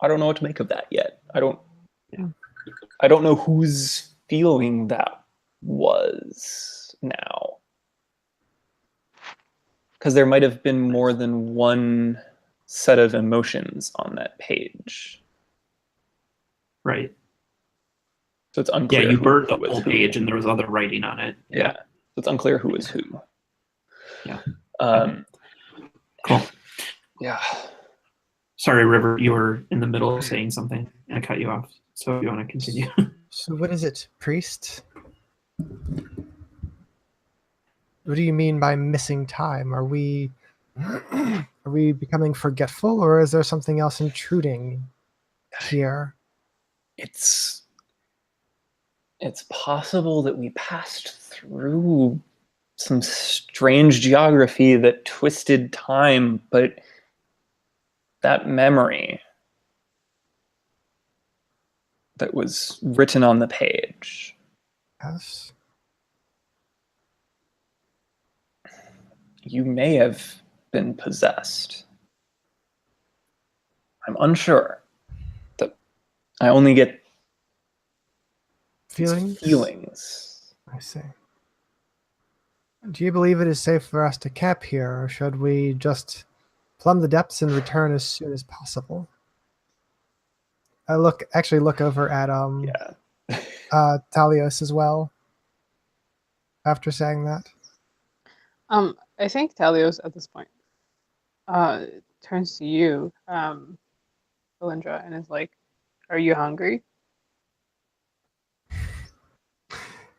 I don't know what to make of that yet. I don't know whose feeling that was now. Because there might have been more than one set of emotions on that page. Right. So it's unclear. Yeah, you burned who the was whole who. page and there was other writing on it. Yeah. So it's unclear who was who. Yeah. Cool. Cool. Yeah. Sorry, River, you were in the middle of saying something and I cut you off. So if you want to continue. So what is it, priest? What do you mean by missing time? Are we becoming forgetful, or is there something else intruding here? It's possible that we passed through some strange geography that twisted time, but that memory that was written on the page. Yes. You may have been possessed. I'm unsure. I only get feelings. I see. Do you believe it is safe for us to camp here, or should we just plumb the depths and return as soon as possible? I look over at Talios as well. After saying that, I think Talios at this point turns to you, Valindra, and is like, "Are you hungry?"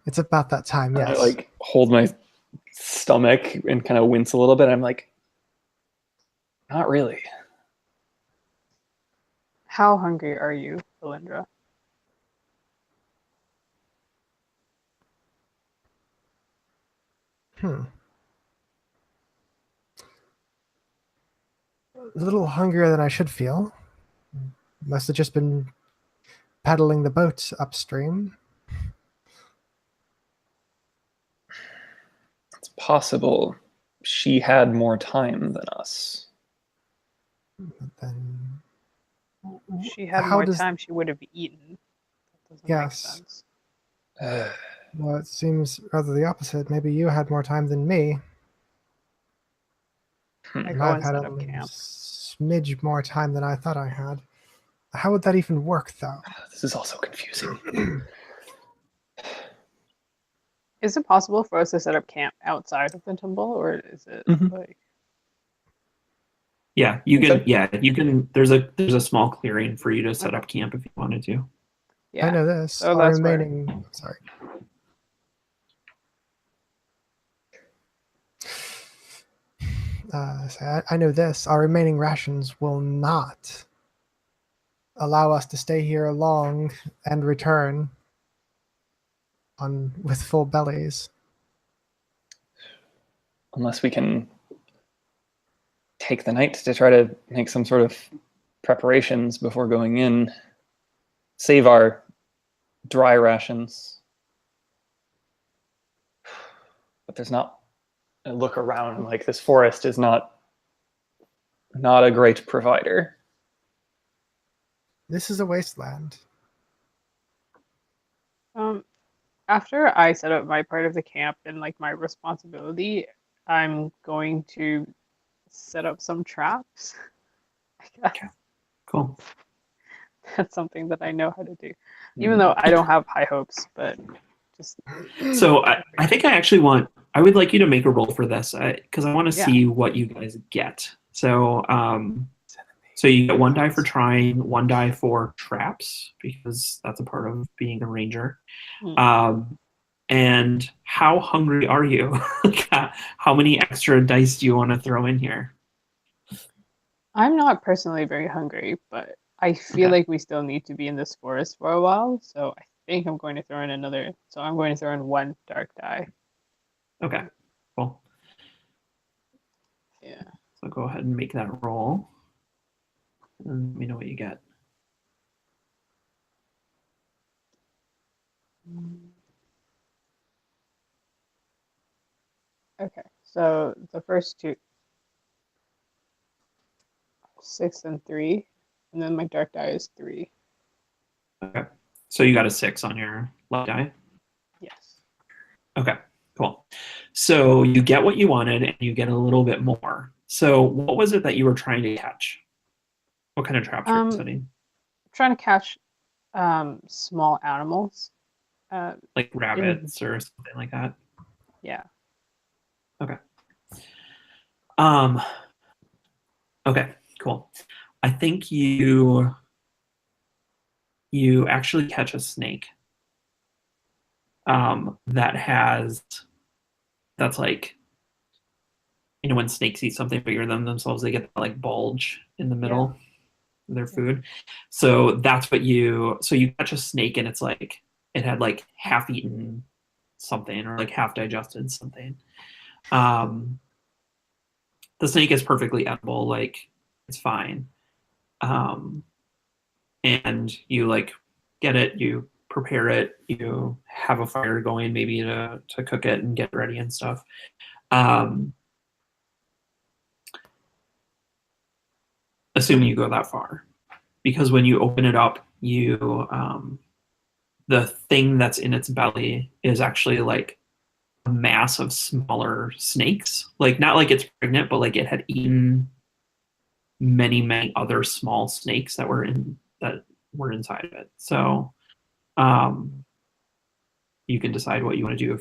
it's about that time. Yes. I like hold my stomach and kind of wince a little bit. I'm like, not really. How hungry are you, Valindra? A little hungrier than I should feel. Must have just been paddling the boat upstream. It's possible she had more time than us. But then, If she had how more does- time, she would have eaten. That doesn't Yes. make sense. Well, it seems rather the opposite. Maybe you had more time than me. I And go I've and had set a up camp. smidge more time than I thought I had. How would that even work, though? This is also confusing. Is it possible for us to set up camp outside of the temple, or is it Mhm. like? Yeah, you can. Okay. Yeah, you can. There's a small clearing for you to set up camp if you wanted to. Yeah. I know this. So Our that's where- remaining. Sorry. I know this. Our remaining rations will not allow us to stay here long and return with full bellies. Unless we can take the night to try to make some sort of preparations before going in. Save our dry rations. But there's not. I look around, like this forest is not a great provider. This is a wasteland. After I set up my part of the camp and like my responsibility, I'm going to set up some traps. I guess Cool. that's something that I know how to do, even though I don't have high hopes. But just So I think I would like you to make a roll for this because I want to Yeah. see what you guys get. So so you get 1 die for trying, 1 die for traps because that's a part of being a ranger. And how hungry are you? How many extra dice do you want to throw in here? I'm not personally very hungry, but I feel Okay. like we still need to be in this forest for a while. So I think I'm going to throw in another. So I'm going to throw in 1 dark die. Okay, cool. Yeah. So go ahead and make that roll. And let me know what you get. Okay, So the first two, 6 and 3, and then my dark die is 3. Okay. So you got a 6 on your left die? Yes. Okay, cool. So you get what you wanted and you get a little bit more. So what was it that you were trying to catch? What kind of traps were you setting? Trying to catch small animals. Like rabbits or something like that? Yeah. Okay. Okay, cool. I think you actually catch a snake that's like, when snakes eat something bigger than themselves, they get that like bulge in the middle of their food. So that's what so you catch a snake and it's like it had like half eaten something or like half digested something. The snake is perfectly edible, like it's fine. And you like get it, you prepare it, you have a fire going maybe to cook it and get ready and stuff. Assuming you go that far, because when you open it up, the thing that's in its belly is actually like a mass of smaller snakes, like not like it's pregnant, but like it had eaten many other small snakes that were inside of it. So you can decide what you want to do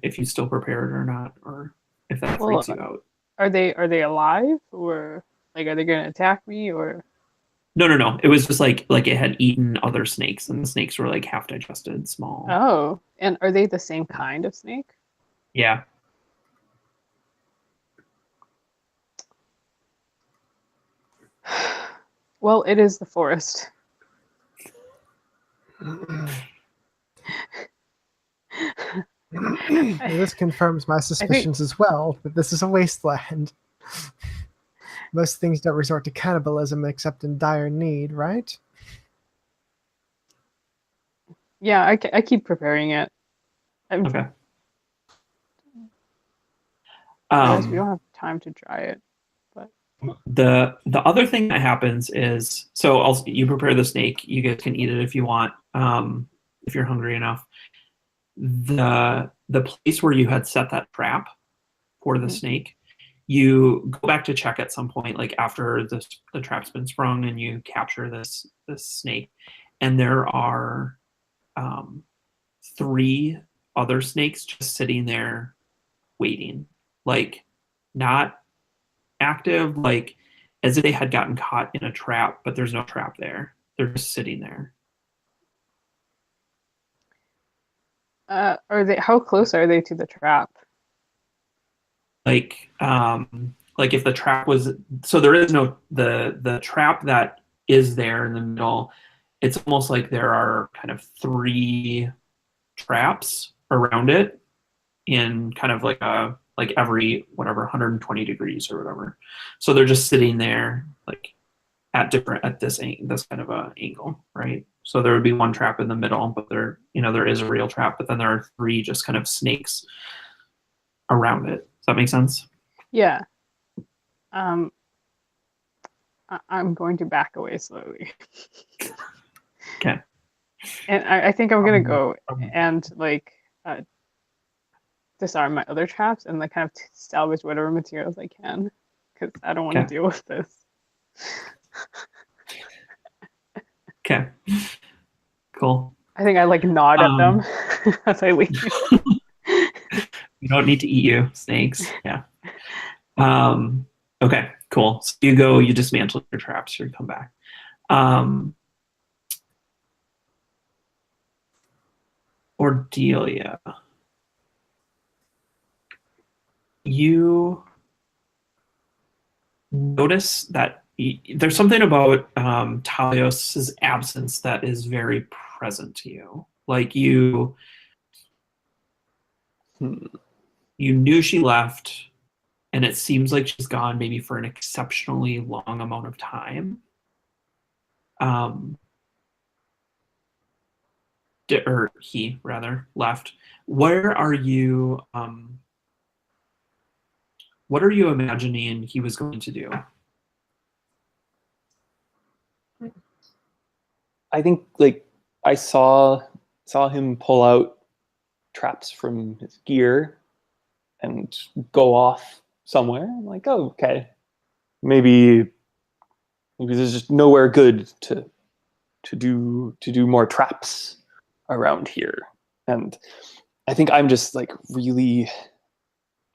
if you still prepare it or not, or if that freaks you out. Are they alive, or like are they going to attack me, or? No. It was just like it had eaten other snakes, and the snakes were like half digested, small. Oh, and are they the same kind of snake? Yeah. Well, it is the forest. This confirms my suspicions as well, but this is a wasteland. Most things don't resort to cannibalism except in dire need, right? Yeah, I keep preparing it. Okay. We don't have time to dry it, but the other thing that happens is, so you prepare the snake. You guys can eat it if you want, if you're hungry enough. The place where you had set that trap for the snake, you go back to check at some point, like after the trap's been sprung and you capture this snake, and there are 3 other snakes just sitting there waiting, like not active, like as if they had gotten caught in a trap, but there's no trap there. They're just sitting there. how close are they to the trap? Like if the trap was, so there is no, the trap that is there in the middle, it's almost like there are kind of 3 traps around it in kind of like every 120 degrees or whatever. So they're just sitting there like at this kind of a angle, right? So there would be one trap in the middle, but there is a real trap, but then there are 3 just kind of snakes around it. Does that make sense? Yeah. I'm going to back away slowly. Okay. And I think I'm gonna go and like disarm my other traps and like kind of salvage whatever materials I can, because I don't want to deal with this. Okay. Cool. I think I like nod at them as I leave. You don't need to eat you, snakes. Yeah. Okay, cool. So you dismantle your traps, you come back. Ordelia. You notice that there's something about Talios's absence that is very present to you. Like you knew she left, and it seems like she's gone maybe for an exceptionally long amount of time. Or he rather left. Where are you? What are you imagining he was going to do? I think like I saw him pull out traps from his gear and go off somewhere. I'm like, oh, okay. Maybe there's just nowhere good to do more traps around here. And I think I'm just like really,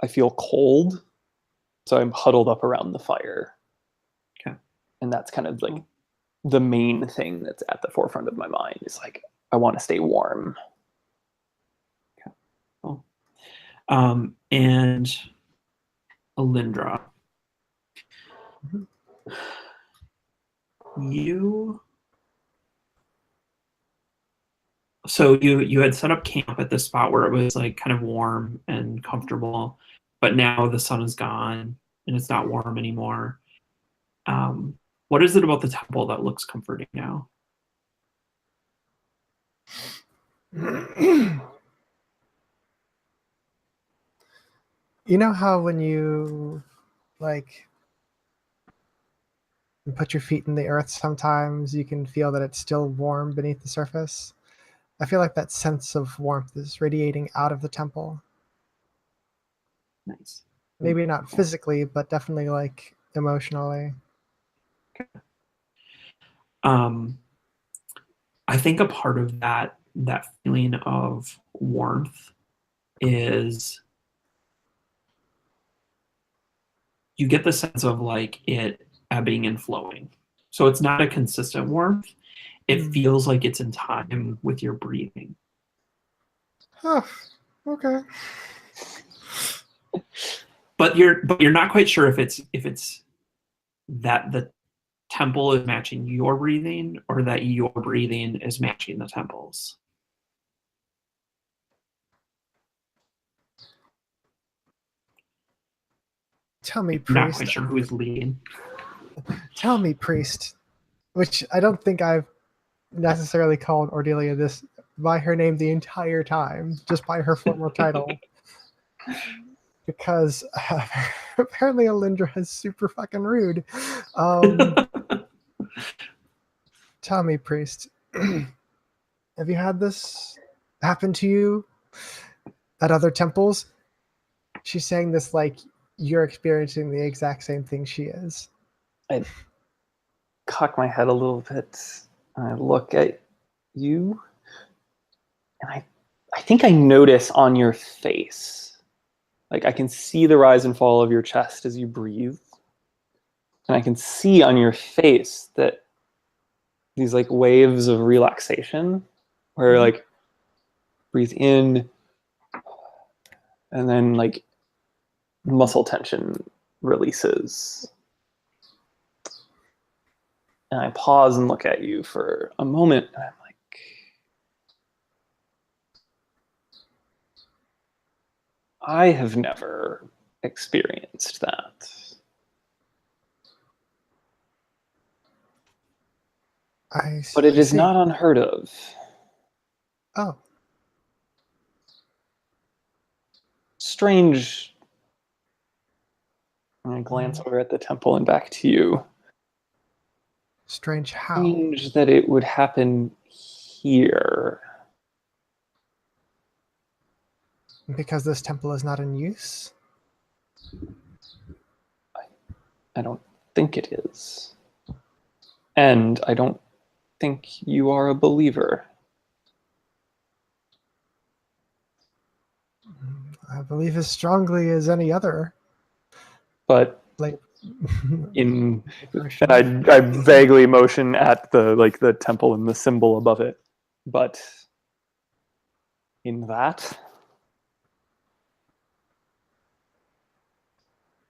I feel cold, so I'm huddled up around the fire. Okay. And that's kind of like the main thing that's at the forefront of my mind is like, I want to stay warm. Okay. Cool. And Alindra, you had set up camp at this spot where it was like kind of warm and comfortable, but now the sun is gone and it's not warm anymore. What is it about the temple that looks comforting now? You know how when you like put your feet in the earth, sometimes you can feel that it's still warm beneath the surface? I feel like that sense of warmth is radiating out of the temple. Nice. Maybe not physically, but definitely like emotionally. I think a part of that feeling of warmth is you get the sense of like it ebbing and flowing. So it's not a consistent warmth. It feels like it's in time with your breathing. Oh, okay. But you're not quite sure if it's that the temple is matching your breathing or that your breathing is matching the temple's. Tell me, You're not priest. quite sure who is leading. Tell me, priest. Which I don't think I've necessarily called Ordelia this by her name the entire time, just by her formal title. Because apparently Alindra is super fucking rude. Tell me, priest, have you had this happen to you at other temples? She's saying this like you're experiencing the exact same thing she is. I cock my head a little bit and I look at you and I think I notice on your face, like I can see the rise and fall of your chest as you breathe. And I can see on your face that these like waves of relaxation where like breathe in and then like muscle tension releases. And I pause and look at you for a moment and I'm like, I have never experienced that. But it is not unheard of. Oh. Strange. And I glance over at the temple and back to you. Strange how? Strange that it would happen here. Because this temple is not in use? I don't think it is. And I don't think you are a believer. I believe as strongly as any other. But like and I vaguely motion at the temple and the symbol above it. But in that,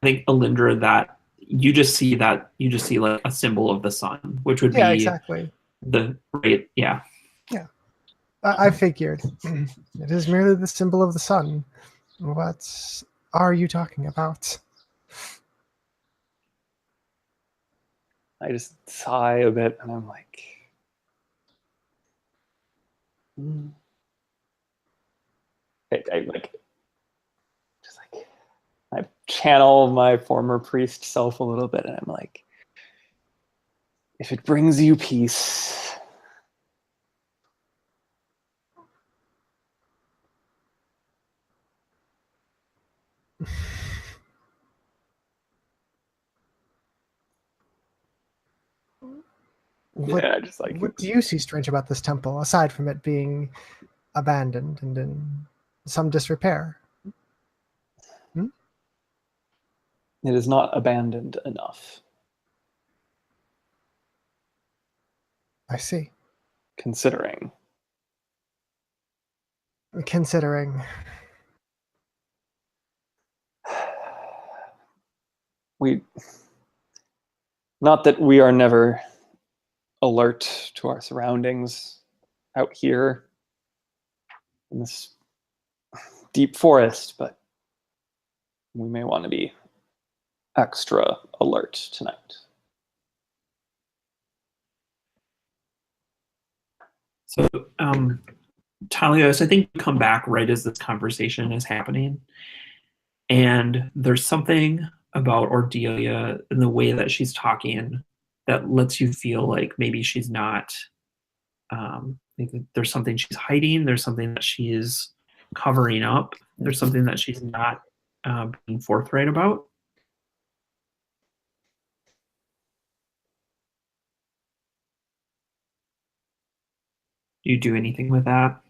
I think Alindra, that you just see like a symbol of the sun, which would be exactly the right. Yeah. I figured. It is merely the symbol of the sun. What are you talking about? I just sigh a bit and I'm like, I channel my former priest self a little bit, and I'm like, if it brings you peace. What, Yeah, just like what do you see strange about this temple, aside from it being abandoned and in some disrepair? it is not abandoned enough, I see. considering. Considering. Not that we are never alert to our surroundings out here in this deep forest, but we may want to be extra alert tonight. So, Talios, I think you come back right as this conversation is happening. And there's something about Ordelia and the way that she's talking that lets you feel like maybe she's not, there's something she's hiding, there's something that she's covering up, there's something that she's not being forthright about. Do you do anything with that?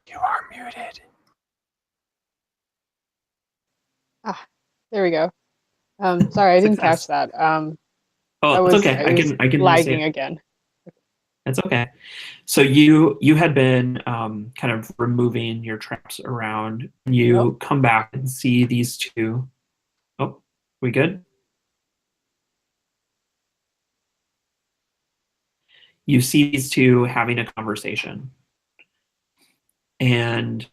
You are muted. There we go. Sorry, I didn't catch Success. that. Oh, it's okay. I can lagging again. It's okay. So you had been kind of removing your traps around. You come back and see these two. Oh, we good? You see these two having a conversation. And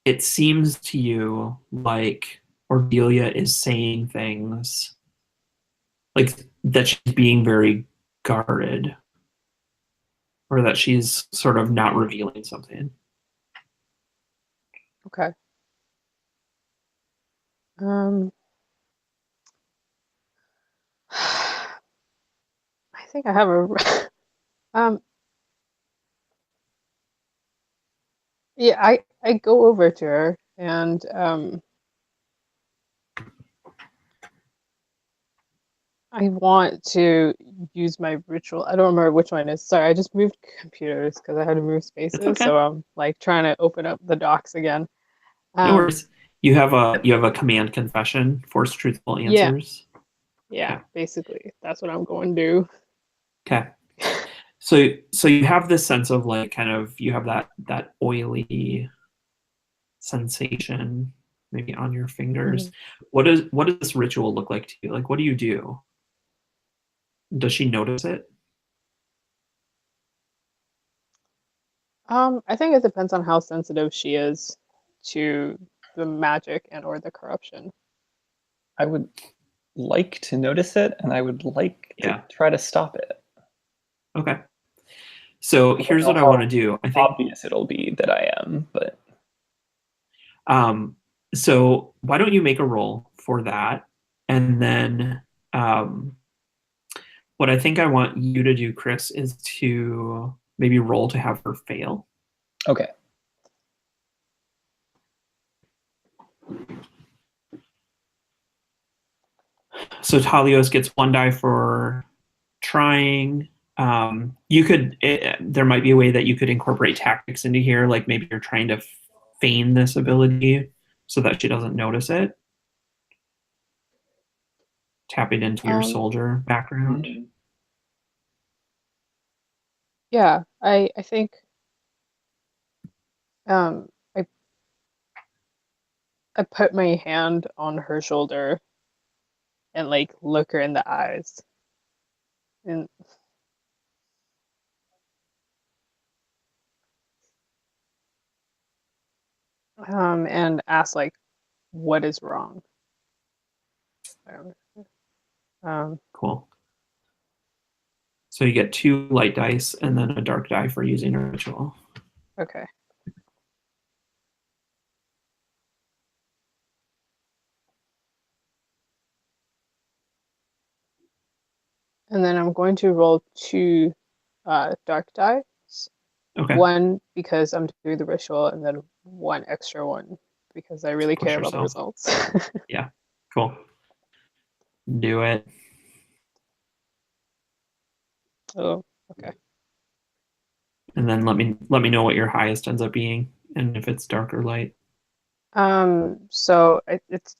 it seems to you like Ordelia is saying things like that she's being very guarded, or that she's sort of not revealing something. Okay. I think I have a yeah, I go over to her and I want to use my ritual. I don't remember which one it is. Sorry, I just moved computers because I had to move spaces. okay. So I'm like trying to open up the docs again. No worries. You have a command confession, force truthful answers. Yeah, Okay. basically that's what I'm going to do. Okay. So you have this sense of like kind of you have that oily sensation maybe on your fingers. What does this ritual look like to you? Like, what do you do? Does she notice it? I think it depends on how sensitive she is to the magic and or the corruption. I would like to notice it, and I would like to try to stop it. Okay. So here's what I want to do. I think obvious it'll be that I am, but so why don't you make a roll for that, and then what I think I want you to do, Chris, is to maybe roll to have her fail. Okay. So Talios gets 1 die for trying. You could there might be a way that you could incorporate tactics into here, like maybe you're trying to feign this ability so that she doesn't notice it. Tapping into your soldier background. Yeah, I think I put my hand on her shoulder and like look her in the eyes and ask like what is wrong. Cool. So you get 2 light dice and then a dark die for using a ritual. Okay. And then I'm going to roll 2 dark dice. Okay. 1 because I'm doing the ritual, and then 1 extra one because I really Push care about the yourself. results. Yeah, cool. Do it. Oh, okay. And then let me know what your highest ends up being and if it's dark or light. So it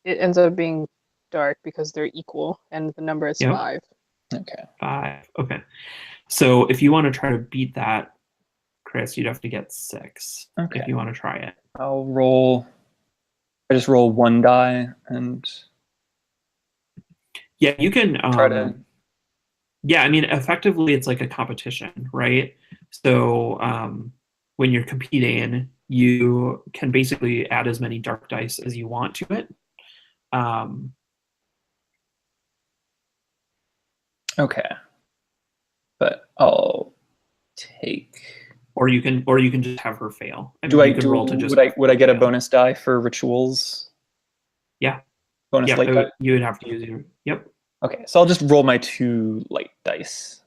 ends up being dark because they're equal, and the number is Yep. 5. Okay. 5. Okay. So if you want to try to beat that, Chris, you'd have to get 6 Okay. if you want to try it. I'll roll. I just roll 1 die and Yeah, you can try to. yeah, I mean, effectively it's like a competition, right? So when you're competing, you can basically add as many dark dice as you want to it. Okay. But I'll take. Or you can just have her fail. I mean, Do I you can do? roll to just Would I get a fail. bonus die for rituals? Yeah. Bonus Yeah, light die. you would have to use your. Yep. Okay, so I'll just roll my 2 light dice.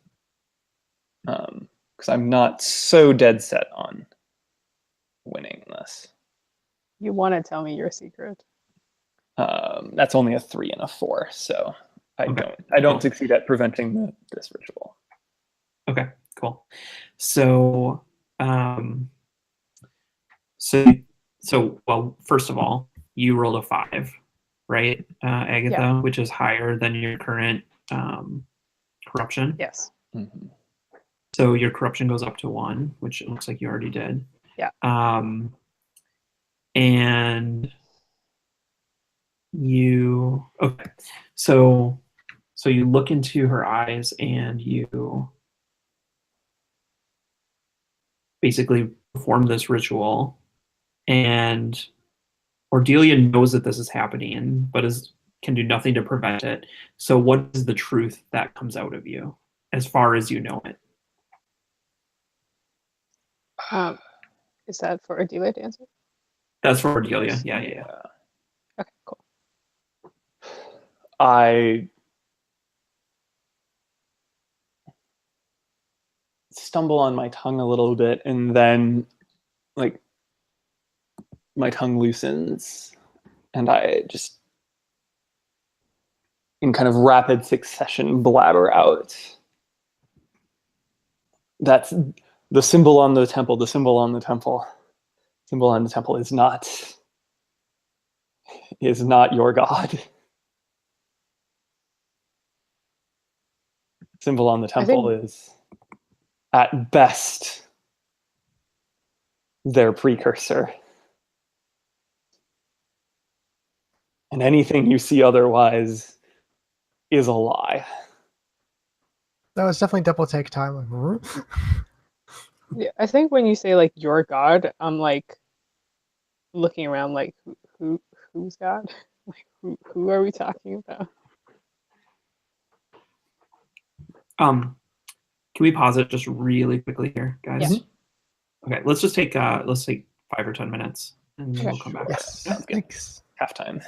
Because I'm not so dead set on winning this. You want to tell me your secret? That's only a 3 and a 4, so I Okay, don't cool. succeed at preventing this ritual. Okay, cool. So well, first of all, you rolled a 5, right, Agatha, Yeah. which is higher than your current corruption. Yes. Mm-hmm. So your corruption goes up to 1, which it looks like you already did. Yeah. And you okay. So you look into her eyes and you basically perform this ritual, and Cordelia knows that this is happening, but can do nothing to prevent it. So what is the truth that comes out of you, as far as you know it? Is that for Adelia to answer? That's for Cordelia. Yeah. Okay, cool. I stumble on my tongue a little bit, and then, like, my tongue loosens, and I just, in kind of rapid succession, blabber out. That's the symbol on the temple. The symbol on the temple. Symbol on the temple is not your god. Symbol on the temple is, at best, their precursor. And anything you see otherwise is a lie. That was definitely double take time. Like, Yeah, I think when you say like your god, I'm like looking around like who's god? Like who are we talking about? Can we pause it just really quickly here, guys? Yeah. Okay, let's take 5 or 10 minutes and Okay. we'll come back. yes, Sounds good. thanks. Halftime.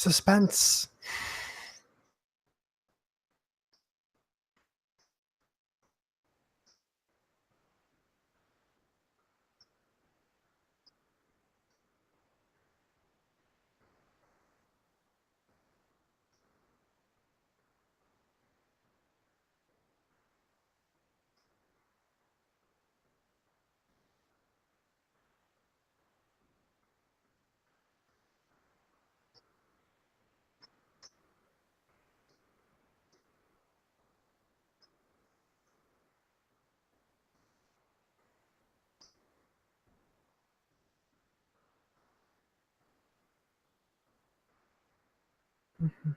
Suspense. Mhm.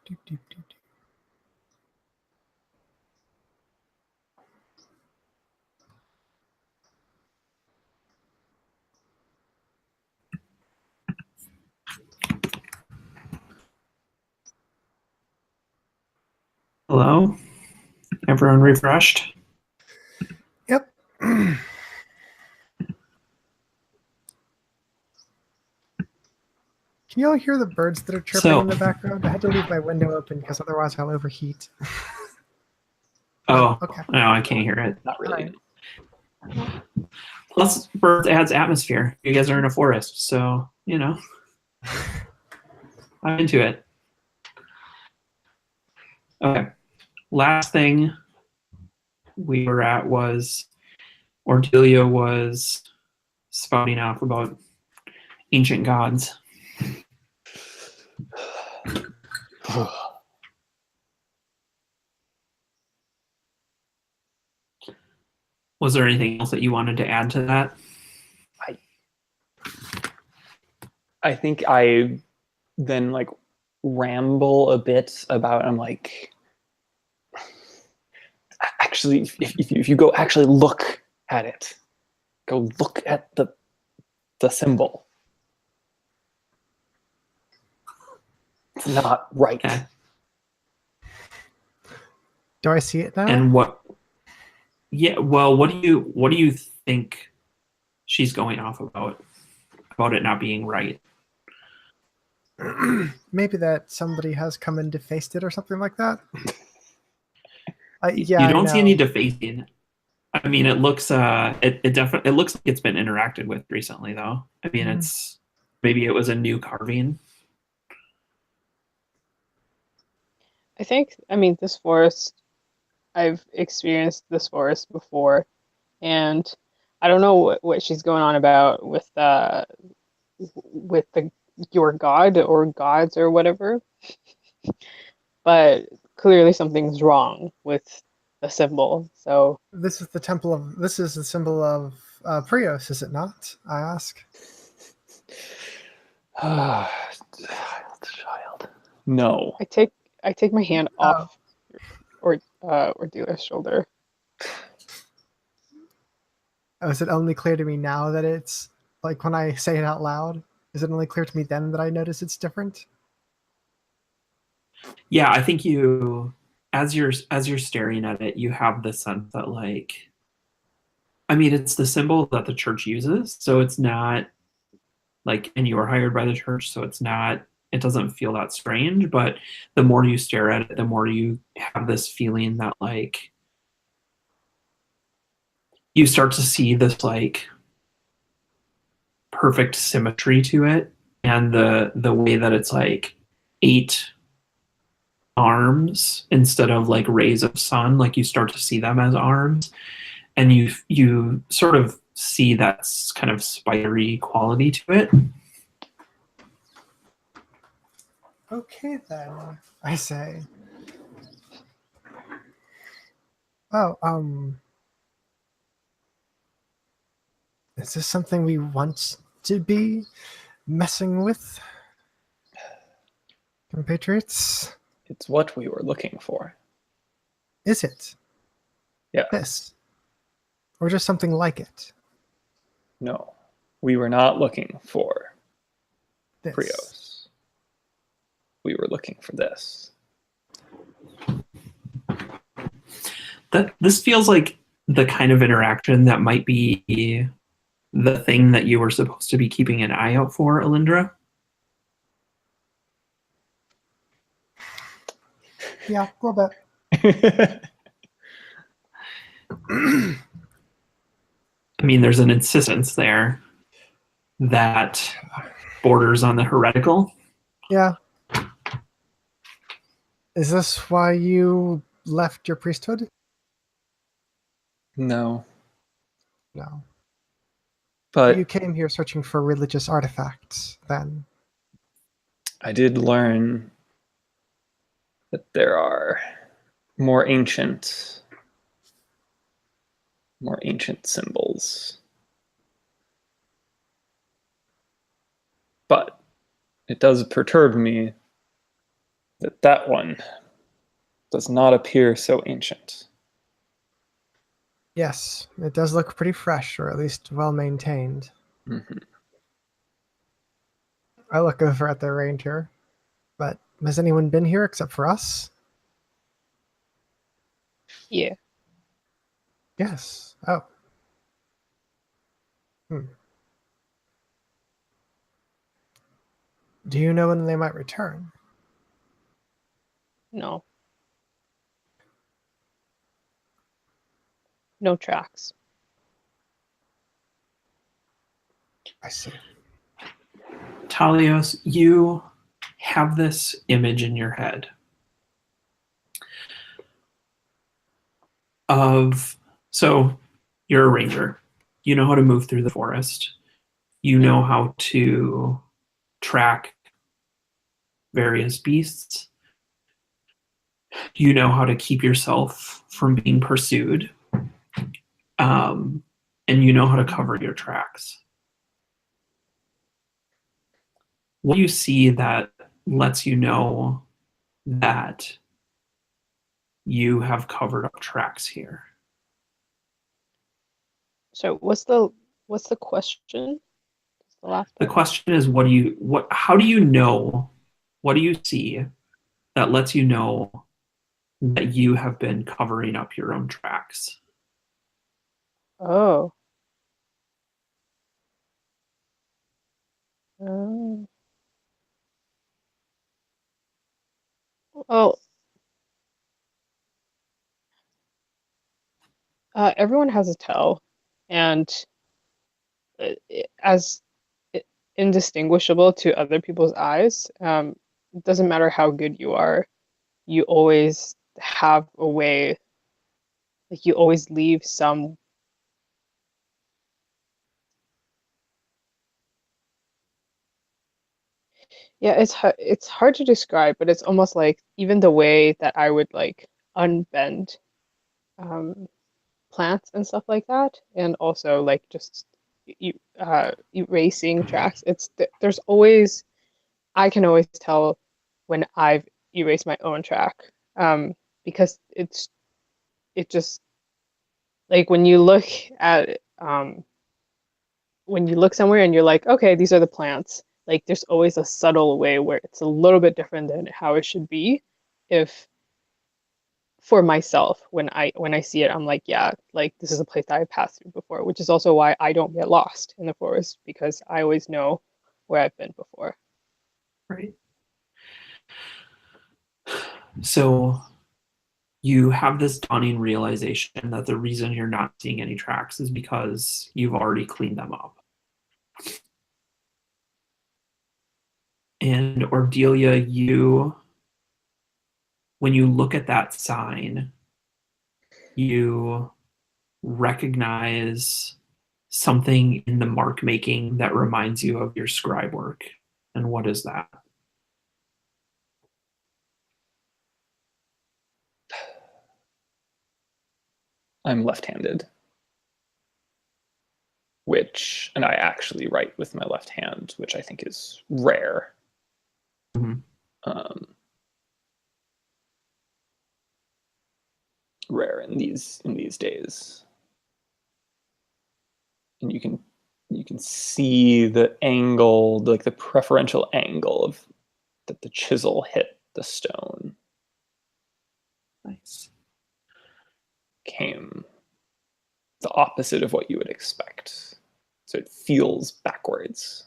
Doop, doop, doop, doop. Hello? Everyone refreshed? Yep. Can you all hear the birds that are chirping So- in the background? I had to leave my window open because otherwise I'll overheat. Oh, Okay. no, I can't hear it. Not really. Plus, birds adds atmosphere. You guys are in a forest, so, you know. I'm into it. Okay. Last thing we were at was Ordelia was spouting off about ancient gods. Was there anything else that you wanted to add to that? I think I then like ramble a bit about. I'm like, actually, if you go actually look at it, go look at the symbol. It's not right. Okay. Do I see it now? And what? Yeah. Well, what do you think she's going off about it not being right? Maybe that somebody has come and defaced it or something like that. You don't see any defacing. I mean, it looks it definitely looks like it's been interacted with recently, though. I mean, Mhm. it's maybe it was a new carving. I mean, this forest, I've experienced this forest before, and I don't know what she's going on about with the your god or gods or whatever, but clearly something's wrong with the symbol. So This is the symbol of Prios, is it not? I ask. Child. No. I take my hand off Ordelia's shoulder. Oh, is it only clear to me now that it's like when I say it out loud? Is it only clear to me then that I notice it's different? Yeah, I think you, as you're staring at it, you have the sense that, like, I mean, it's the symbol that the church uses, so it's not like, and you were hired by the church, so it's not, it doesn't feel that strange. But the more you stare at it, the more you have this feeling that, like, you start to see this, like, perfect symmetry to it, and the way that it's like 8 arms instead of like rays of sun, like you start to see them as arms, and you sort of see that kind of spidery quality to it. Okay, then, I say. Oh, is this something we want to be messing with, compatriots? It's what we were looking for. Is it? Yeah. This? Or just something like it? No, we were not looking for This. Prios. We were looking for this. That this feels like the kind of interaction that might be the thing that you were supposed to be keeping an eye out for, Alindra. Yeah, a little bit. I mean, there's an insistence there that borders on the heretical. Yeah. Is this why you left your priesthood? No, No. but You came here searching for religious artifacts, then. I did learn that there are more ancient symbols. But it does perturb me that that one does not appear so ancient. Yes, it does look pretty fresh, or at least well maintained. Mm-hmm. I look over at the ranger, but has anyone been here except for us? Yeah. Yes. Oh. Do you know when they might return? No. No tracks. I see. Talios, you have this image in your head of, so you're a ranger. You know how to move through the forest. You know how to track various beasts. You know how to keep yourself from being pursued. And you know how to cover your tracks. What do you see that lets you know that you have covered up tracks here? So what's the question? The last The part. question is, how do you know, what do you see that lets you know that you have been covering up your own tracks? Oh. Um, well, everyone has a tell, and as indistinguishable to other people's eyes. It doesn't matter how good you are, you always have a way, like you always leave some. Yeah, it's hard to describe, but it's almost like even the way that I would like unbend um, plants and stuff like that, and also like just erasing tracks. There's always, I can always tell when I've erased my own track, because it just like when you look at when you look somewhere and you're like, okay, these are the plants. like there's always a subtle way where it's a little bit different than how it should be. If for myself, when I see it, I'm like, yeah, like this is a place that I've passed through before, which is also why I don't get lost in the forest, because I always know where I've been before. Right. So you have this dawning realization that the reason you're not seeing any tracks is because you've already cleaned them up. And Ordelia, when you look at that sign, you recognize something in the mark making that reminds you of your scribe work. And what is that? I'm left-handed, and I actually write with my left hand, which I think is rare. Mm-hmm. Rare in these days. And you can see the angle, like the preferential angle of that the chisel hit the stone. Nice. Came the opposite of what you would expect. So it feels backwards.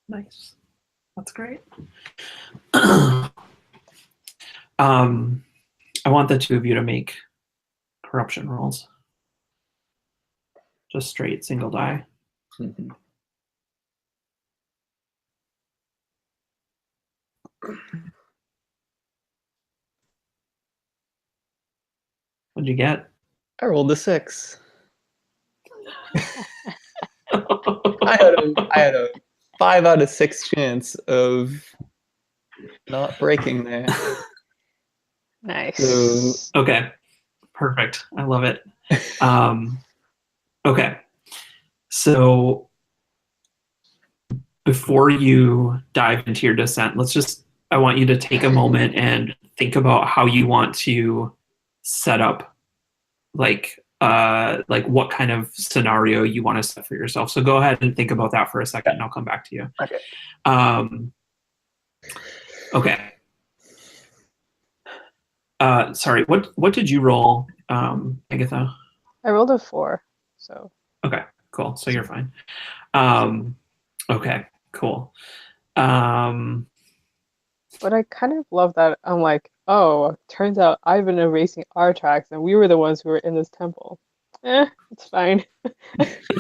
Nice. That's great. I want the two of you to make corruption rolls. Just straight single die. Mm-hmm. What'd you get? I rolled a 6. I had a 5 out of 6 chance of not breaking there. Nice. Okay. Perfect. I love it. Okay. So before you dive into your descent, I want you to take a moment and think about how you want to set up like what kind of scenario you want to set for yourself. So go ahead and think about that for a second and I'll come back to you. Okay. Okay. Sorry, what did you roll, Agatha? I rolled a 4, so. Okay, cool. So you're fine. Okay, cool. But I kind of love that. I'm like, oh, turns out I've been erasing our tracks and we were the ones who were in this temple. It's fine.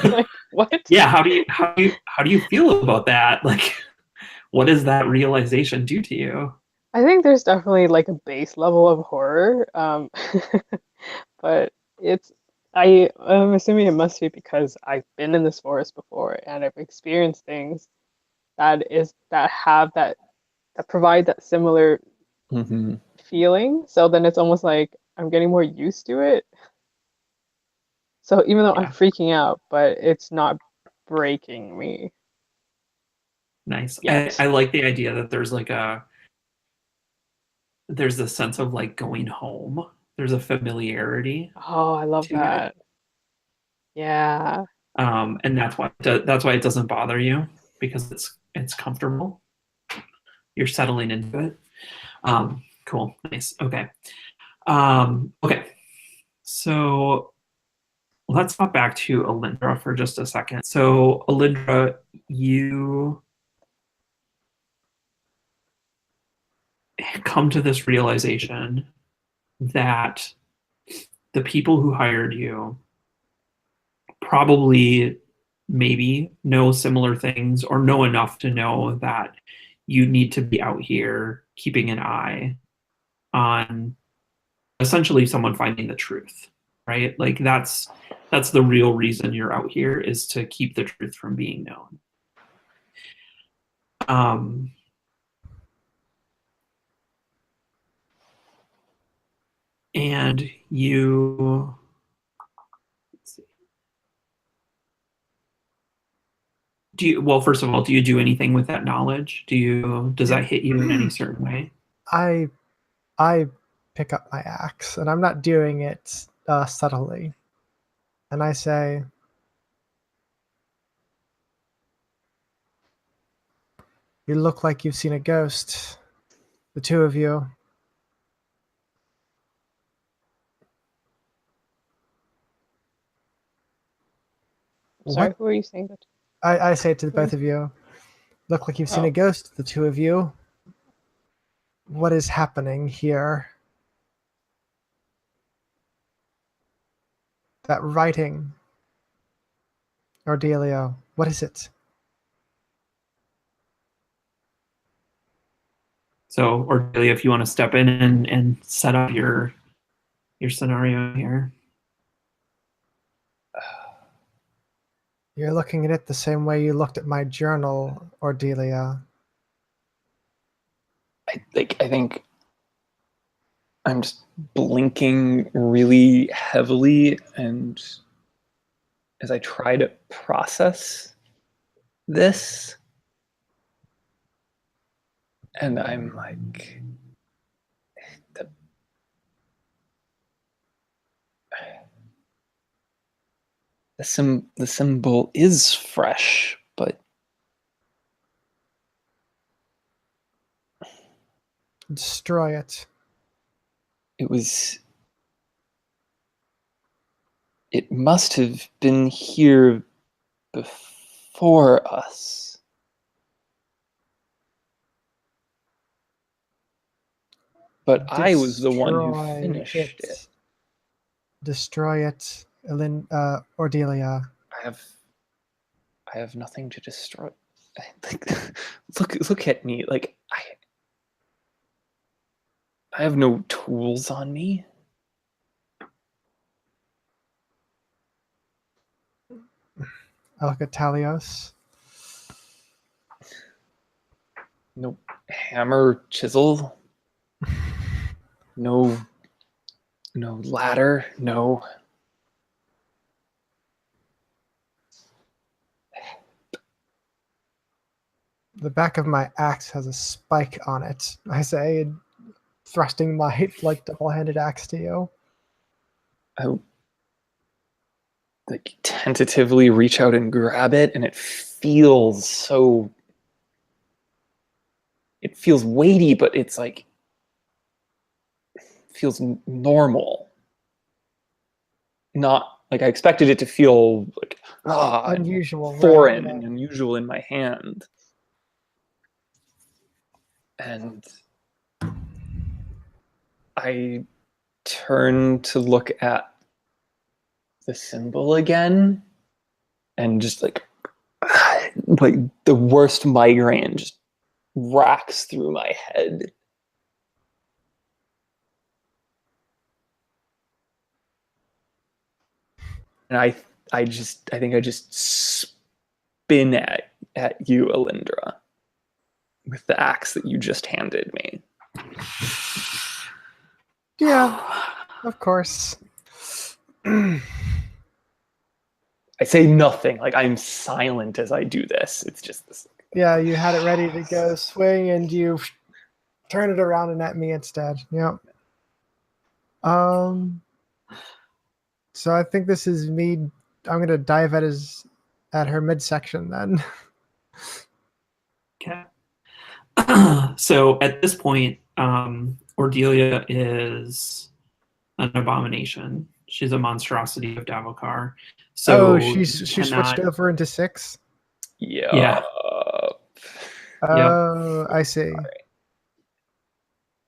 Like, what? Yeah, how do you feel about that? Like, what does that realization do to you? I think there's definitely like a base level of horror. But I'm assuming it must be because I've been in this forest before and I've experienced things that provide that similar Mm-hmm. feeling. So then it's almost like I'm getting more used to it. So even though I'm freaking out, but it's not breaking me. Nice. Yes. I like the idea that there's a sense of like going home. There's a familiarity. Oh, I love that. Yeah. And that's why it doesn't bother you, because it's comfortable. You're settling into it. Cool. Nice. Okay. Okay. So let's hop back to Alindra for just a second. So Alindra, you come to this realization that the people who hired you probably maybe know similar things or know enough to know that you need to be out here keeping an eye on essentially someone finding the truth, right? Like that's the real reason you're out here, is to keep the truth from being known. And you, let's see. First of all, do you do anything with that knowledge? Does that hit you in any certain way? I pick up my axe, and I'm not doing it subtly. And I say, You look like you've seen a ghost. The two of you. Sorry, What? who are you saying that? I say it to both of you. Look like you've seen a Oh. ghost, the two of you. What is happening here? That writing. Ordelia, what is it? So, Ordelia, if you want to step in and set up your scenario here. You're looking at it the same way you looked at my journal, Ordelia. I think I'm just blinking really heavily, and as I try to process this, and I'm like, the symbol is fresh, but Destroy it. it must have been here before us. But I was the one who finished it. Destroy it, Ordelia. I have nothing to destroy. Look at me. Like I have no tools on me. I look at Talios. No hammer, chisel. No ladder. No. The back of my axe has a spike on it, I say, thrusting my like double-handed axe to you. I like tentatively reach out and grab it, and it feels weighty, but it's like feels normal. Not like I expected it to feel like Unusual, foreign, right, and unusual in my hand. And I turn to look at the symbol again, and just like the worst migraine just racks through my head. And I think I just spin at you, Alindra, with the axe that you just handed me. Yeah, of course. I say nothing. Like I'm silent as I do this. It's just this. Yeah, you had it ready to go swing, and you turn it around and at me instead. Yep. So I think this is me. I'm gonna dive at her midsection then. Okay. So at this point, Ordelia is an abomination. She's a monstrosity of Davokar. So she switched over into 6. Yeah. Oh, I see. Sorry.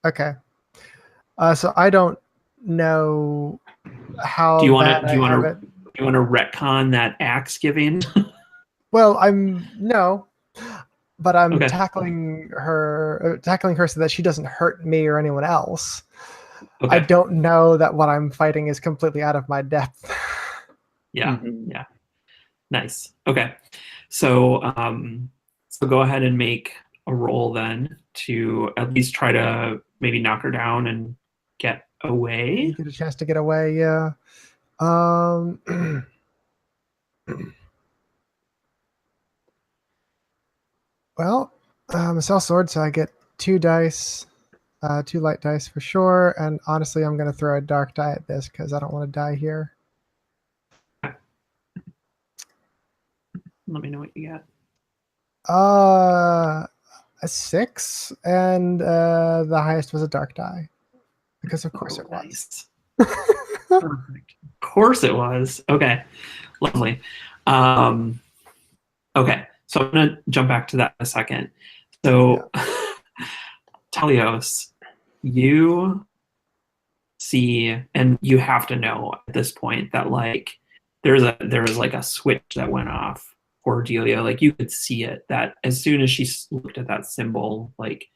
Okay. So I don't know how Do you bad want I have it. to retcon that axe giving? Well, no, but I'm Okay. tackling her so that she doesn't hurt me or anyone else. Okay. I don't know that what I'm fighting is completely out of my depth. Yeah. Mhm. Yeah. Nice. Okay. So so go ahead and make a roll then to at least try to maybe knock her down and get away. You get a chance to get away, yeah. Well, I'm a cell sword, so I get 2 dice, 2 light dice for sure. And honestly, I'm going to throw a dark die at this because I don't want to die here. Let me know what you got. a 6, and the highest was a dark die, because of course it was. Nice. Perfect. Of course it was. Okay, lovely. Okay, so I'm gonna jump back to that in a second. So, Talios, you see, and you have to know at this point that like there was like a switch that went off for Delia. Like you could see it, that as soon as she looked at that symbol, like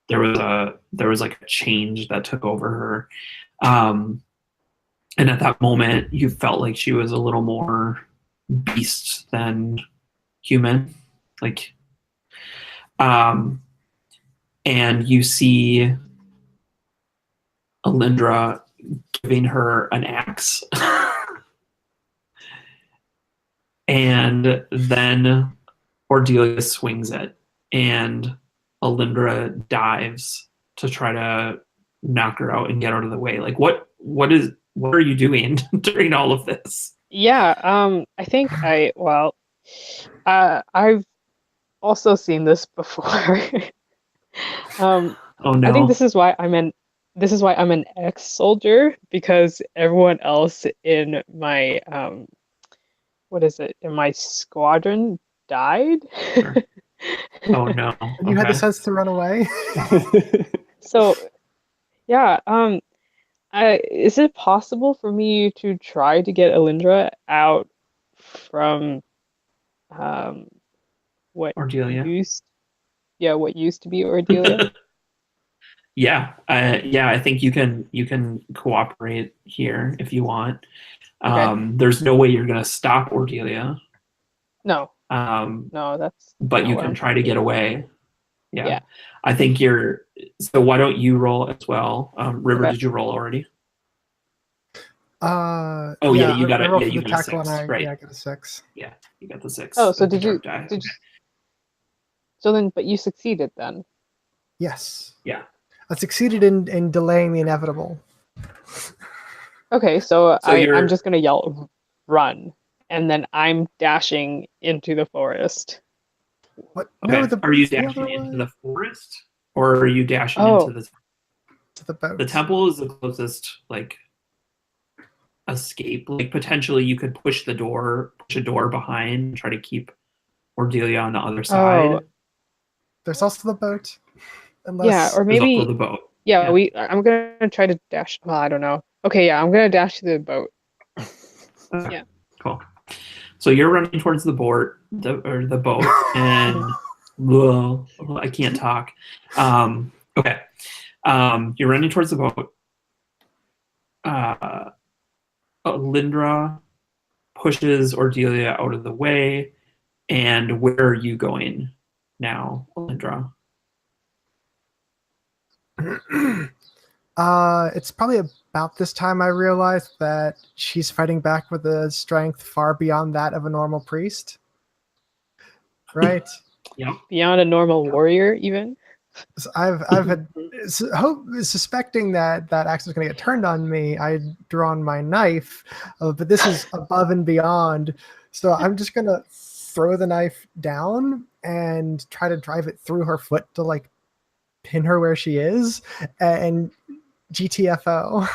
there was like a change that took over her. And at that moment, you felt like she was a little more beast than human. Like, and you see Alindra giving her an axe. And then Cordelia swings it, and Alindra dives to try to knock her out and get out of the way. Like, what are you doing during all of this? Yeah, I think I've also seen this before. Oh no. I think this is why I'm an ex-soldier, because everyone else in my in my squadron died. Sure. Oh no. And you had the sense to run away. So yeah, is it possible for me to try to get Alindra out from what Ordelia. what used to be Ordelia? Yeah, I think you can cooperate here if you want. Okay. There's no way you're gonna stop Ordelia. No, that's but not you what can I'm try to get thinking. away. Yeah. Yeah. I think so why don't you roll as well? River, Okay. did you roll already? Oh yeah, you got I it. rolled Yeah, for you the got a tackle, 6, and I right? got a 6. Yeah, you got the 6. Oh, so the did you? dark die. But you succeeded then. Yes. Yeah. I succeeded in delaying the inevitable. Okay, so you're I'm just gonna yell, "Run!" and then I'm dashing into the forest. What? okay. No, the Are you boat's the dashing other into way. the forest, or are you dashing into the To the boat. the temple? Is the closest like escape. Like potentially you could push a door behind and try to keep Ordelia on the other side. There's also the boat. Unless Yeah, or There's maybe also the boat. yeah, I'm gonna try to dash. Well, I don't know. Okay, yeah, I'm gonna dash to the boat. Okay, Yeah. cool. So you're running towards the boat, and well, I can't talk. Okay, you're running towards the boat. Lindra pushes Ordelia out of the way, and where are you going now, Lindra? It's probably about this time I realized that she's fighting back with a strength far beyond that of a normal priest. Right? Yep. Beyond a normal warrior, even. So I've had suspecting that axe was going to get turned on me. I'd drawn my knife, but this is above and beyond. So I'm just going to throw the knife down and try to drive it through her foot to like pin her where she is, and GTFO.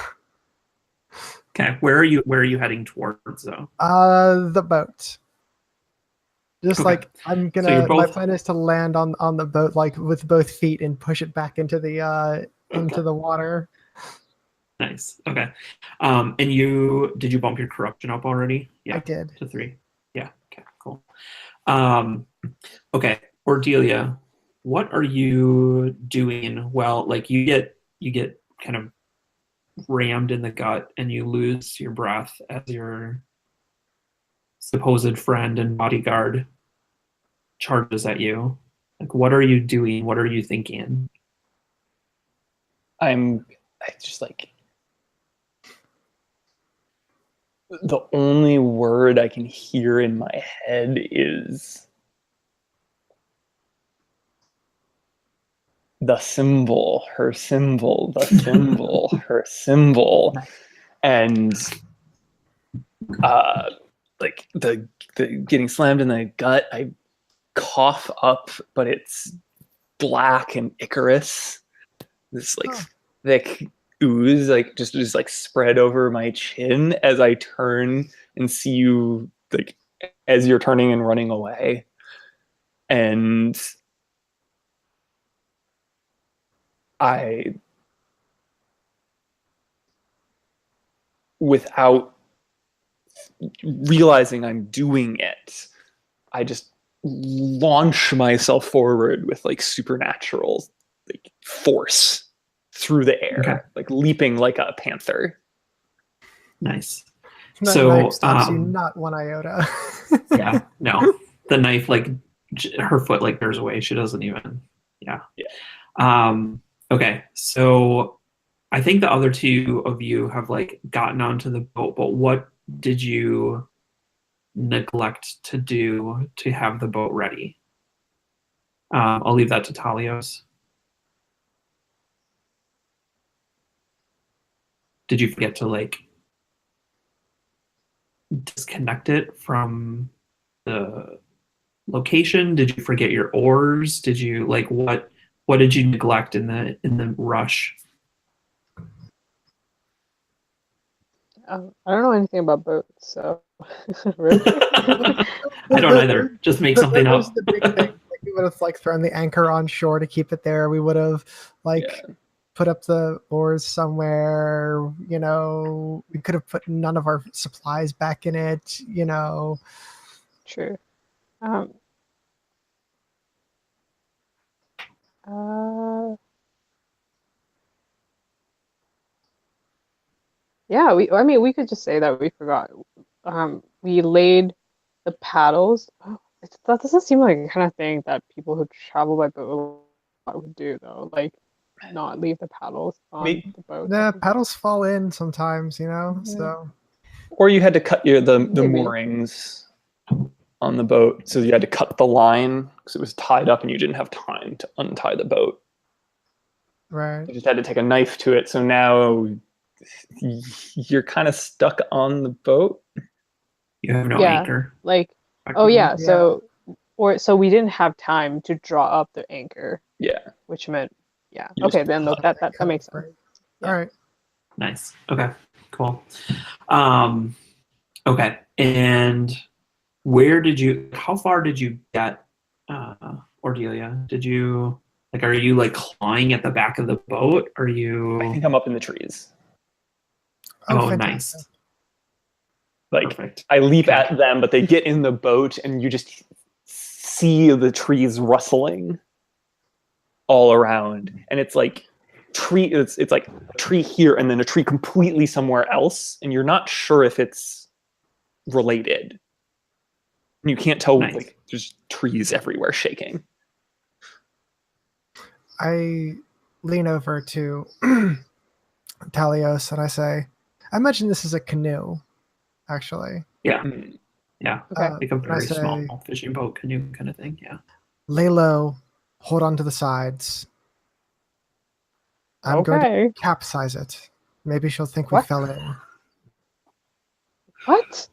Okay, where are you heading towards though? The boat. Just Okay. like I'm gonna. So my plan is to land on the boat like with both feet and push it back into the water. Nice. Okay. And did you bump your corruption up already? Yeah. I did. To 3. Yeah. Okay. Cool. Okay. Ordelia, what are you doing? Well, like you get kind of rammed in the gut and you lose your breath as your supposed friend and bodyguard charges at you. Like, what are you doing? What are you thinking? I just like, the only word I can hear in my head is the symbol, her symbol, the symbol, her symbol. And like the getting slammed in the gut, I cough up, but it's black and ichorous. This like thick ooze, like just like spread over my chin as I turn and see you, like as you're turning and running away. And I, without realizing I'm doing it, I just launch myself forward with like supernatural like force through the air, like leaping like a panther. Nice. That So knife stops you not one iota. yeah, no, the knife like her foot like bears away. She doesn't even. Yeah. Okay, so I think the other two of you have like gotten onto the boat, but what did you neglect to do to have the boat ready? I'll leave that to Talios. Did you forget to like disconnect it from the location? Did you forget your oars? Did you like what did you neglect in the rush? I don't know anything about boats, so really. I don't either. Just make something That up. was the big thing. Like, we would have like thrown the anchor on shore to keep it there. We would have like put up the oars somewhere. You know, we could have put none of our supplies back in it. You know. True. Yeah, we could just say that we forgot. We laid the paddles. Oh, that doesn't seem like the kind of thing that people who travel by boat would do, though. Like, not leave the paddles on the boat. The paddles fall in sometimes, you know. So. Or you had to cut the Maybe. moorings on the boat, so you had to cut the line because it was tied up and you didn't have time to untie the boat. Right. You just had to take a knife to it, so now you're kind of stuck on the boat. You have no anchor. Like, so we didn't have time to draw up the anchor. Yeah. Which meant, okay, then that makes sense. Right. Yeah. All right. Nice. Okay. Cool. Okay. And how far did you get, Ordelia? Did you, like, are you like clawing at the back of the boat? Are you? I think I'm up in the trees. Oh, nice. Like, perfect. I leap at them, but they get in the boat and you just see the trees rustling all around. And it's like it's like a tree here and then a tree completely somewhere else. And you're not sure if it's related. And you can't tell, like, there's trees everywhere shaking. I lean over to Talios and I say, I imagine this is a canoe, actually. Yeah. Yeah. Okay. Like a very small fishing boat canoe kind of thing. Yeah. Lay low, hold on to the sides. I'm going to capsize it. Maybe she'll think we fell in. What?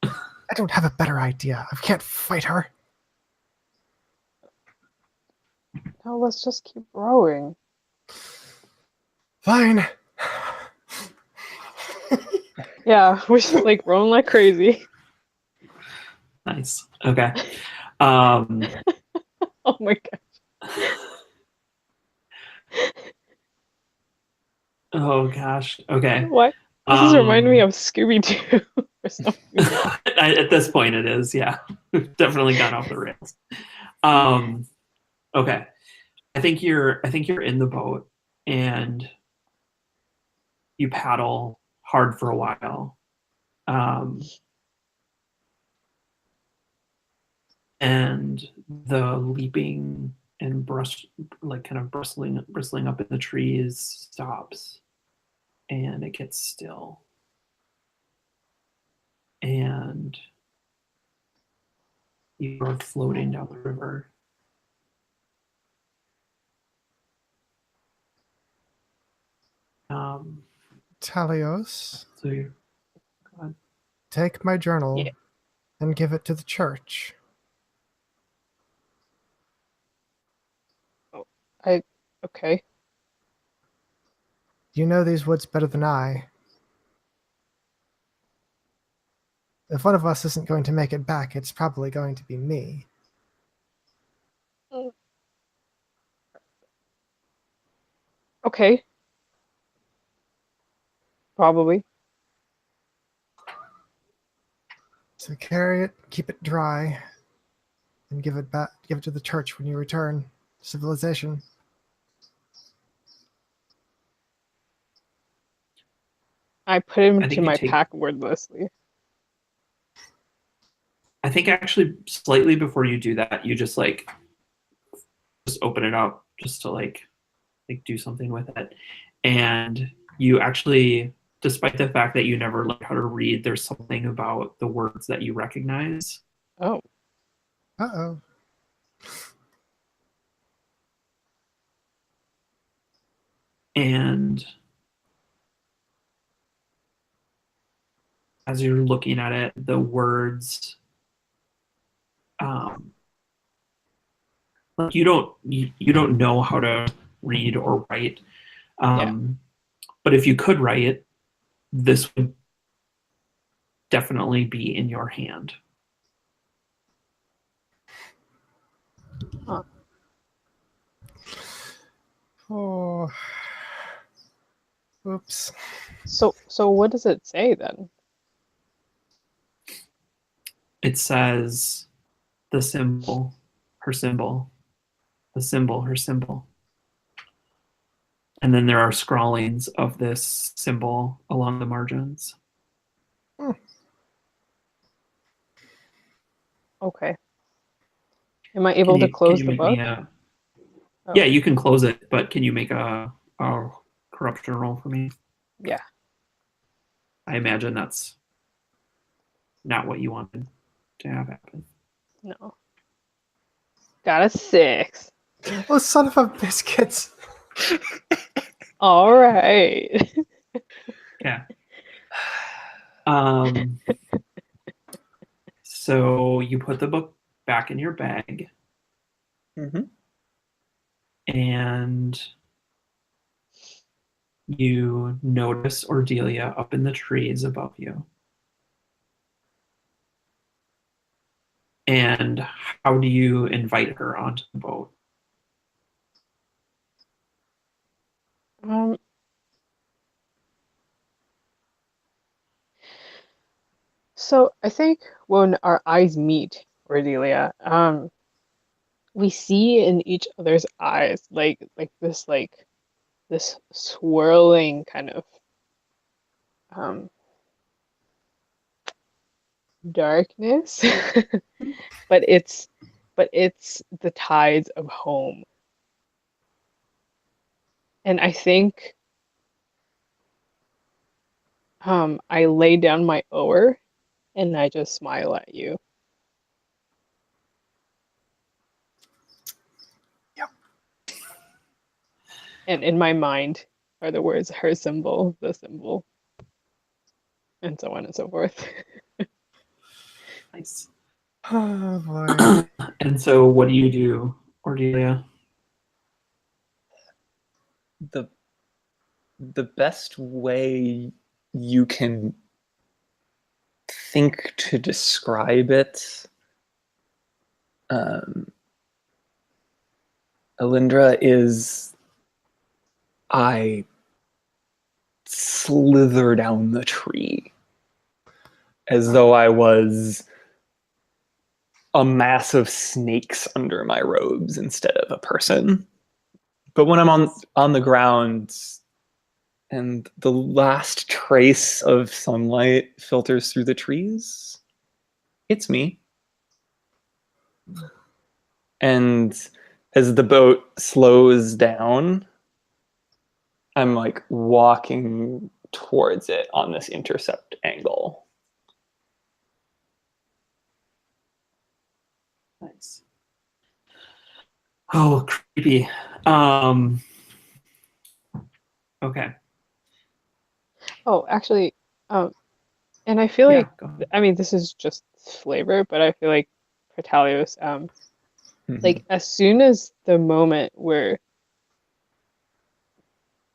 I don't have a better idea. I can't fight her. No, let's just keep rowing. Fine. Yeah, we're just like rowing like crazy. Nice. Okay. Oh my gosh. Oh gosh. Okay. What? This is reminding me of Scooby-Doo or something. At this point it is, yeah. We've definitely gone off the rails. Okay. I think you're in the boat and you paddle hard for a while. And the leaping and kind of bristling up in the trees stops, and it gets still. And you are floating down the river. Talios, So you're, go on. take my journal and give it to the church. Okay. You know these woods better than I. If one of us isn't going to make it back, it's probably going to be me. Okay. Probably. So carry it, keep it dry, and give it back. Give it to the church when you return to civilization. I put him I think to you my take- pack wordlessly. I think actually slightly before you do that, you just open it up just to like do something with it. And you actually, despite the fact that you never learned how to read, there's something about the words that you recognize. Oh. Uh-oh. And as you're looking at it, the words, like you don't know how to read or write. But if you could write it, this would definitely be in your hand. Huh. Oh. Oops. So what does it say then? It says the symbol, her symbol, the symbol, her symbol. And then there are scrawlings of this symbol along the margins. Okay. Am I able to close the book? Oh. Yeah, you can close it, but can you make a corruption roll for me? Yeah. I imagine that's not what you wanted to have happen. No. Got a 6. Oh, son of a biscuits. All right. Yeah. So you put the book back in your bag. Mm-hmm. And you notice Ordelia up in the trees above you. And how do you invite her onto the boat? So I think when our eyes meet, Cordelia, we see in each other's eyes this swirling kind of darkness, but it's the tides of home. And I think I lay down my oar and I just smile at you. Yep. And in my mind are the words her symbol, the symbol, and so on and so forth. Nice. Oh boy. And so what do you do, Ordelia? The best way you can think to describe it, Alindra, is I slither down the tree as though I was a mass of snakes under my robes instead of a person. But when I'm on the ground and the last trace of sunlight filters through the trees, it's me. And as the boat slows down, I'm like walking towards it on this intercept angle. Nice. Oh, creepy. Okay. Oh, actually, and I feel like, go ahead. I mean, this is just flavor, but I feel like Pretalios, like as soon as the moment where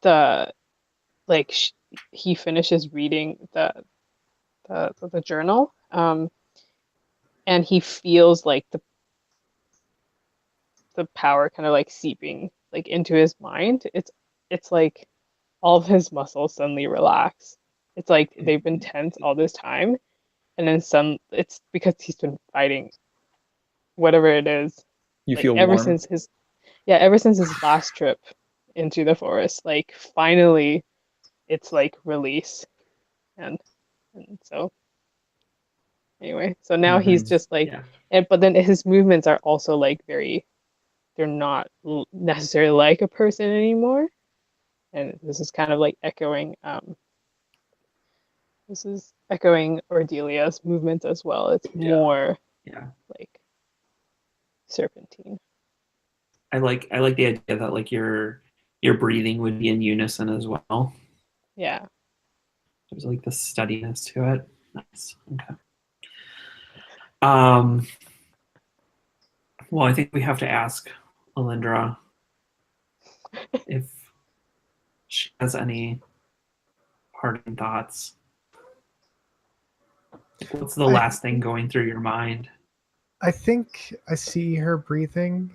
the like he finishes reading the journal, and he feels like the power kind of like seeping like into his mind. It's like all of his muscles suddenly relax. It's like they've been tense all this time, and then it's because he's been fighting whatever it is. You Like feel ever warm. since his last trip into the forest, like finally it's like release. And so anyway, so now he's Nice. just like, Yeah. but then his movements are also like they're not necessarily like a person anymore. And this is kind of like echoing Ordelia's movements as well. It's more Yeah. like serpentine. I like the idea that like your breathing would be in unison as well. Yeah. There's like this steadiness to it. Nice. Okay. Well, I think we have to ask Alindra if she has any parting thoughts. What's the last thing going through your mind? I think I see her breathing,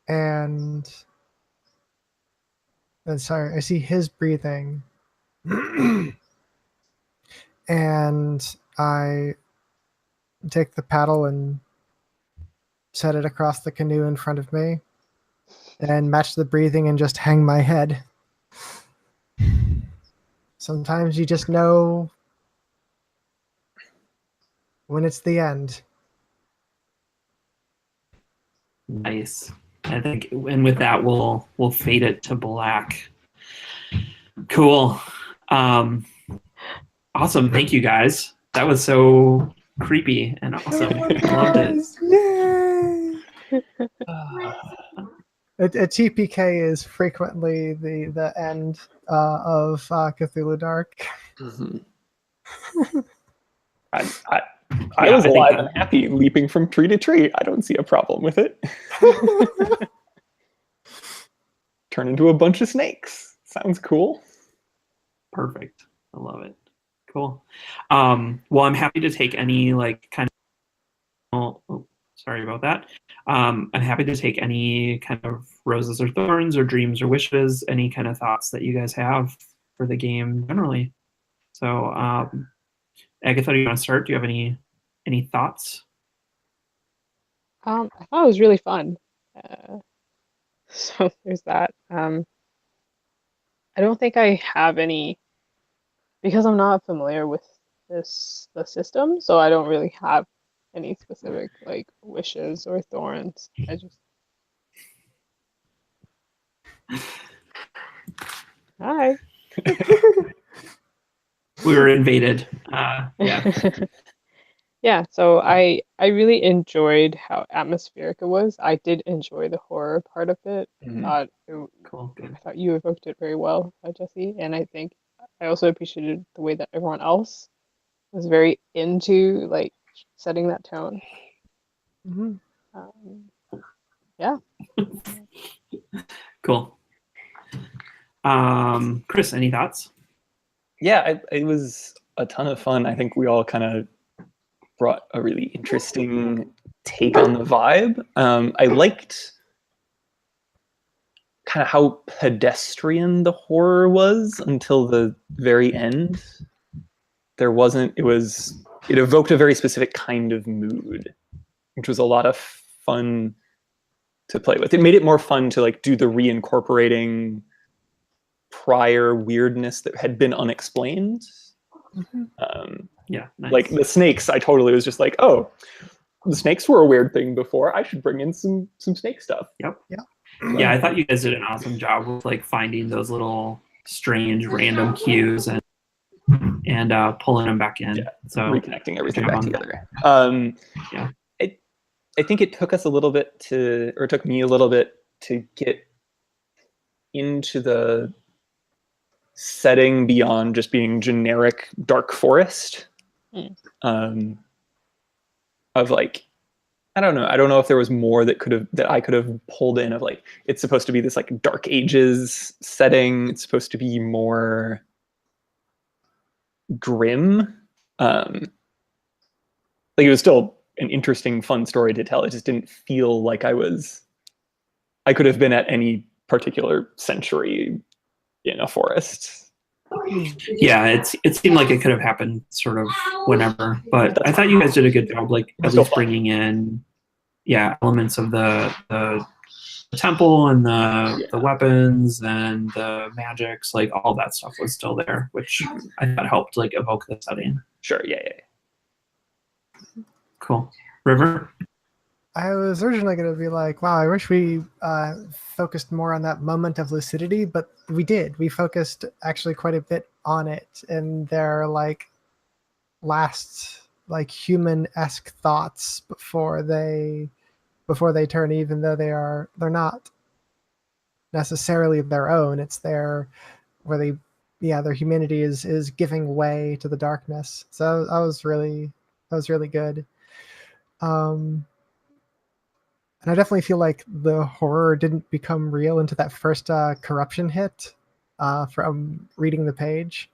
and sorry, I see his breathing, and I take the paddle and set it across the canoe in front of me, and match the breathing and just hang my head. Sometimes you just know when it's the end. Nice. I think, and with that, we'll fade it to black. Cool. Awesome. Thank you, guys. That was so creepy and awesome. Loved it. Yay! A TPK is frequently the end of Cthulhu Dark. Mm-hmm. I was alive and happy, leaping from tree to tree. I don't see a problem with it. Turn into a bunch of snakes. Sounds cool. Perfect. I love it. Cool. Well, I'm happy to take any like kind of. Oh, sorry about that. I'm happy to take any kind of roses or thorns or dreams or wishes, any kind of thoughts that you guys have for the game generally. So, Agatha, do you want to start? Do you have any thoughts? I thought it was really fun. So there's that. I don't think I have any because I'm not familiar with the system, so I don't really have any specific like wishes or thorns. I just hi. We were invaded. Yeah. Yeah, so I really enjoyed how atmospheric it was. I did enjoy the horror part of it. Mhm. Cool. Good. I thought you evoked it very well, Jesse, and I think I also appreciated the way that everyone else was very into like setting that tone. Mhm. Yeah. Cool. Chris, any thoughts? Yeah, it was a ton of fun. I think we all kind of brought a really interesting take on the vibe. I liked kind of how pedestrian the horror was until the very end. It evoked a very specific kind of mood, which was a lot of fun to play with. It made it more fun to like do the reincorporating prior weirdness that had been unexplained. Yeah. Nice. Like the snakes, I totally was just like, oh, the snakes were a weird thing before. I should bring in some snake stuff. Yep. Yeah. Yeah, I thought you guys did an awesome job with like finding those little strange random cues and pulling them back in. Yeah, so reconnecting everything back together. Yeah. I think it took us a little bit it took me a little bit to get into the setting beyond just being generic dark forest. Of like I don't know. I don't know if there was more that I could have pulled in of like, it's supposed to be this like Dark Ages setting. It's supposed to be more grim. Like it was still an interesting, fun story to tell. It just didn't feel like I could have been at any particular century in a forest. Yeah, it seemed like it could have happened sort of whenever, but I thought you guys did a good job, like at least bringing in, elements of the temple and the weapons and the magics, like all that stuff was still there, which I thought helped like evoke the setting. Sure, yeah. Cool. River? I was originally going to be like, wow, I wish we focused more on that moment of lucidity, but we did. We focused actually quite a bit on it, and their like last like human-esque thoughts before they turn, even though they're not necessarily their own. It's their humanity is giving way to the darkness. So that was really good. And I definitely feel like the horror didn't become real into that first corruption hit from reading the page.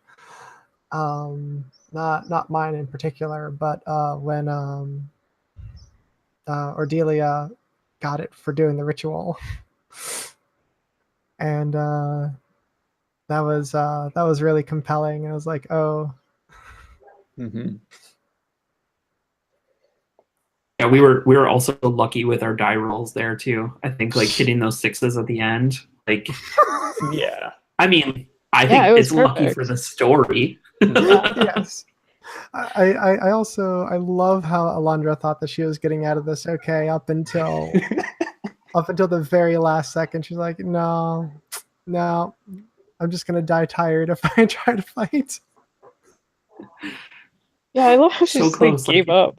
Not mine in particular, but when Ordelia got it for doing the ritual, and that was really compelling. I was like, oh. Mm-hmm. Yeah, we were also lucky with our die rolls there too. I think like hitting those 6s at the end, like yeah. I mean, I think it was it's lucky perfect for the story. Yes. I also love how Alondra thought that she was getting out of this okay up until the very last second. She's like, no, I'm just gonna die tired if I try to fight. Yeah, I love how she So just like close, gave like- up.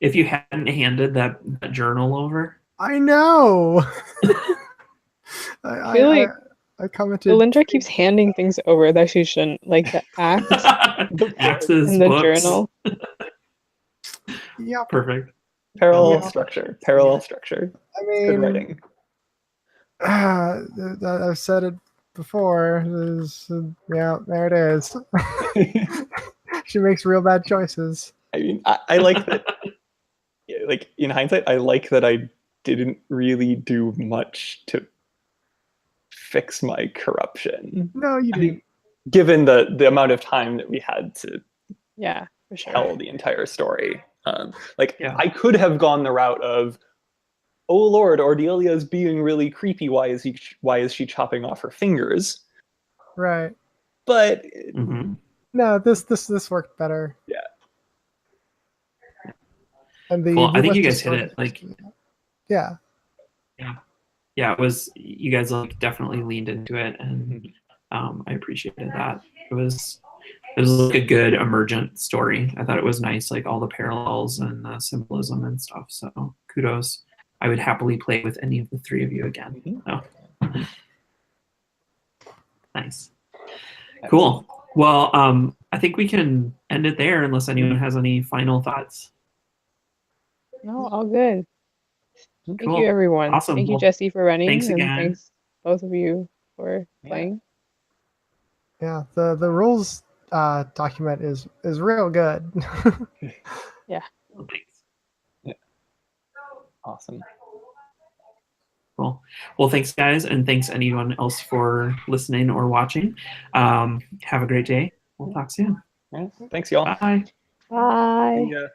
If you hadn't handed that journal over, I know. I feel like I commented. Alindra keeps handing things over that she shouldn't, like the axe axes, and the books. journal. Yeah, Perfect. Parallel Yeah. structure. I Good mean, writing. I've said it before. There it is. She makes real bad choices. I mean, I like that. Like in hindsight, I like that I didn't really do much to fix my corruption. No, you I didn't. think, given the amount of time that we had to Yeah, for sure. tell the entire story, Yeah. I could have gone the route of, oh Lord, Ordelia's being really creepy. Why is she chopping off her fingers? Right. But Mhm. No, this worked better. Yeah. And the Well, I think you was guys just hit sort it of- like yeah. yeah, it was, you guys like definitely leaned into it, and I appreciated that. It was like a good emergent story. I thought it was nice, like all the parallels and the symbolism and stuff. So kudos. I would happily play with any of the three of you again. Mhm. So. Nice. Cool. Well, I think we can end it there unless anyone has any final thoughts. No, all good. Thank Cool. you, everyone. Awesome. Thank you, Well, Jesse, for running, thanks and again. thanks both of you for Yeah. playing. Yeah. The rules document is real good. Well, thanks. awesome. Cool. Well, thanks, guys, and thanks anyone else for listening or watching. Have a great day. We'll talk soon. All right. Thanks, y'all. Bye. Bye. See ya.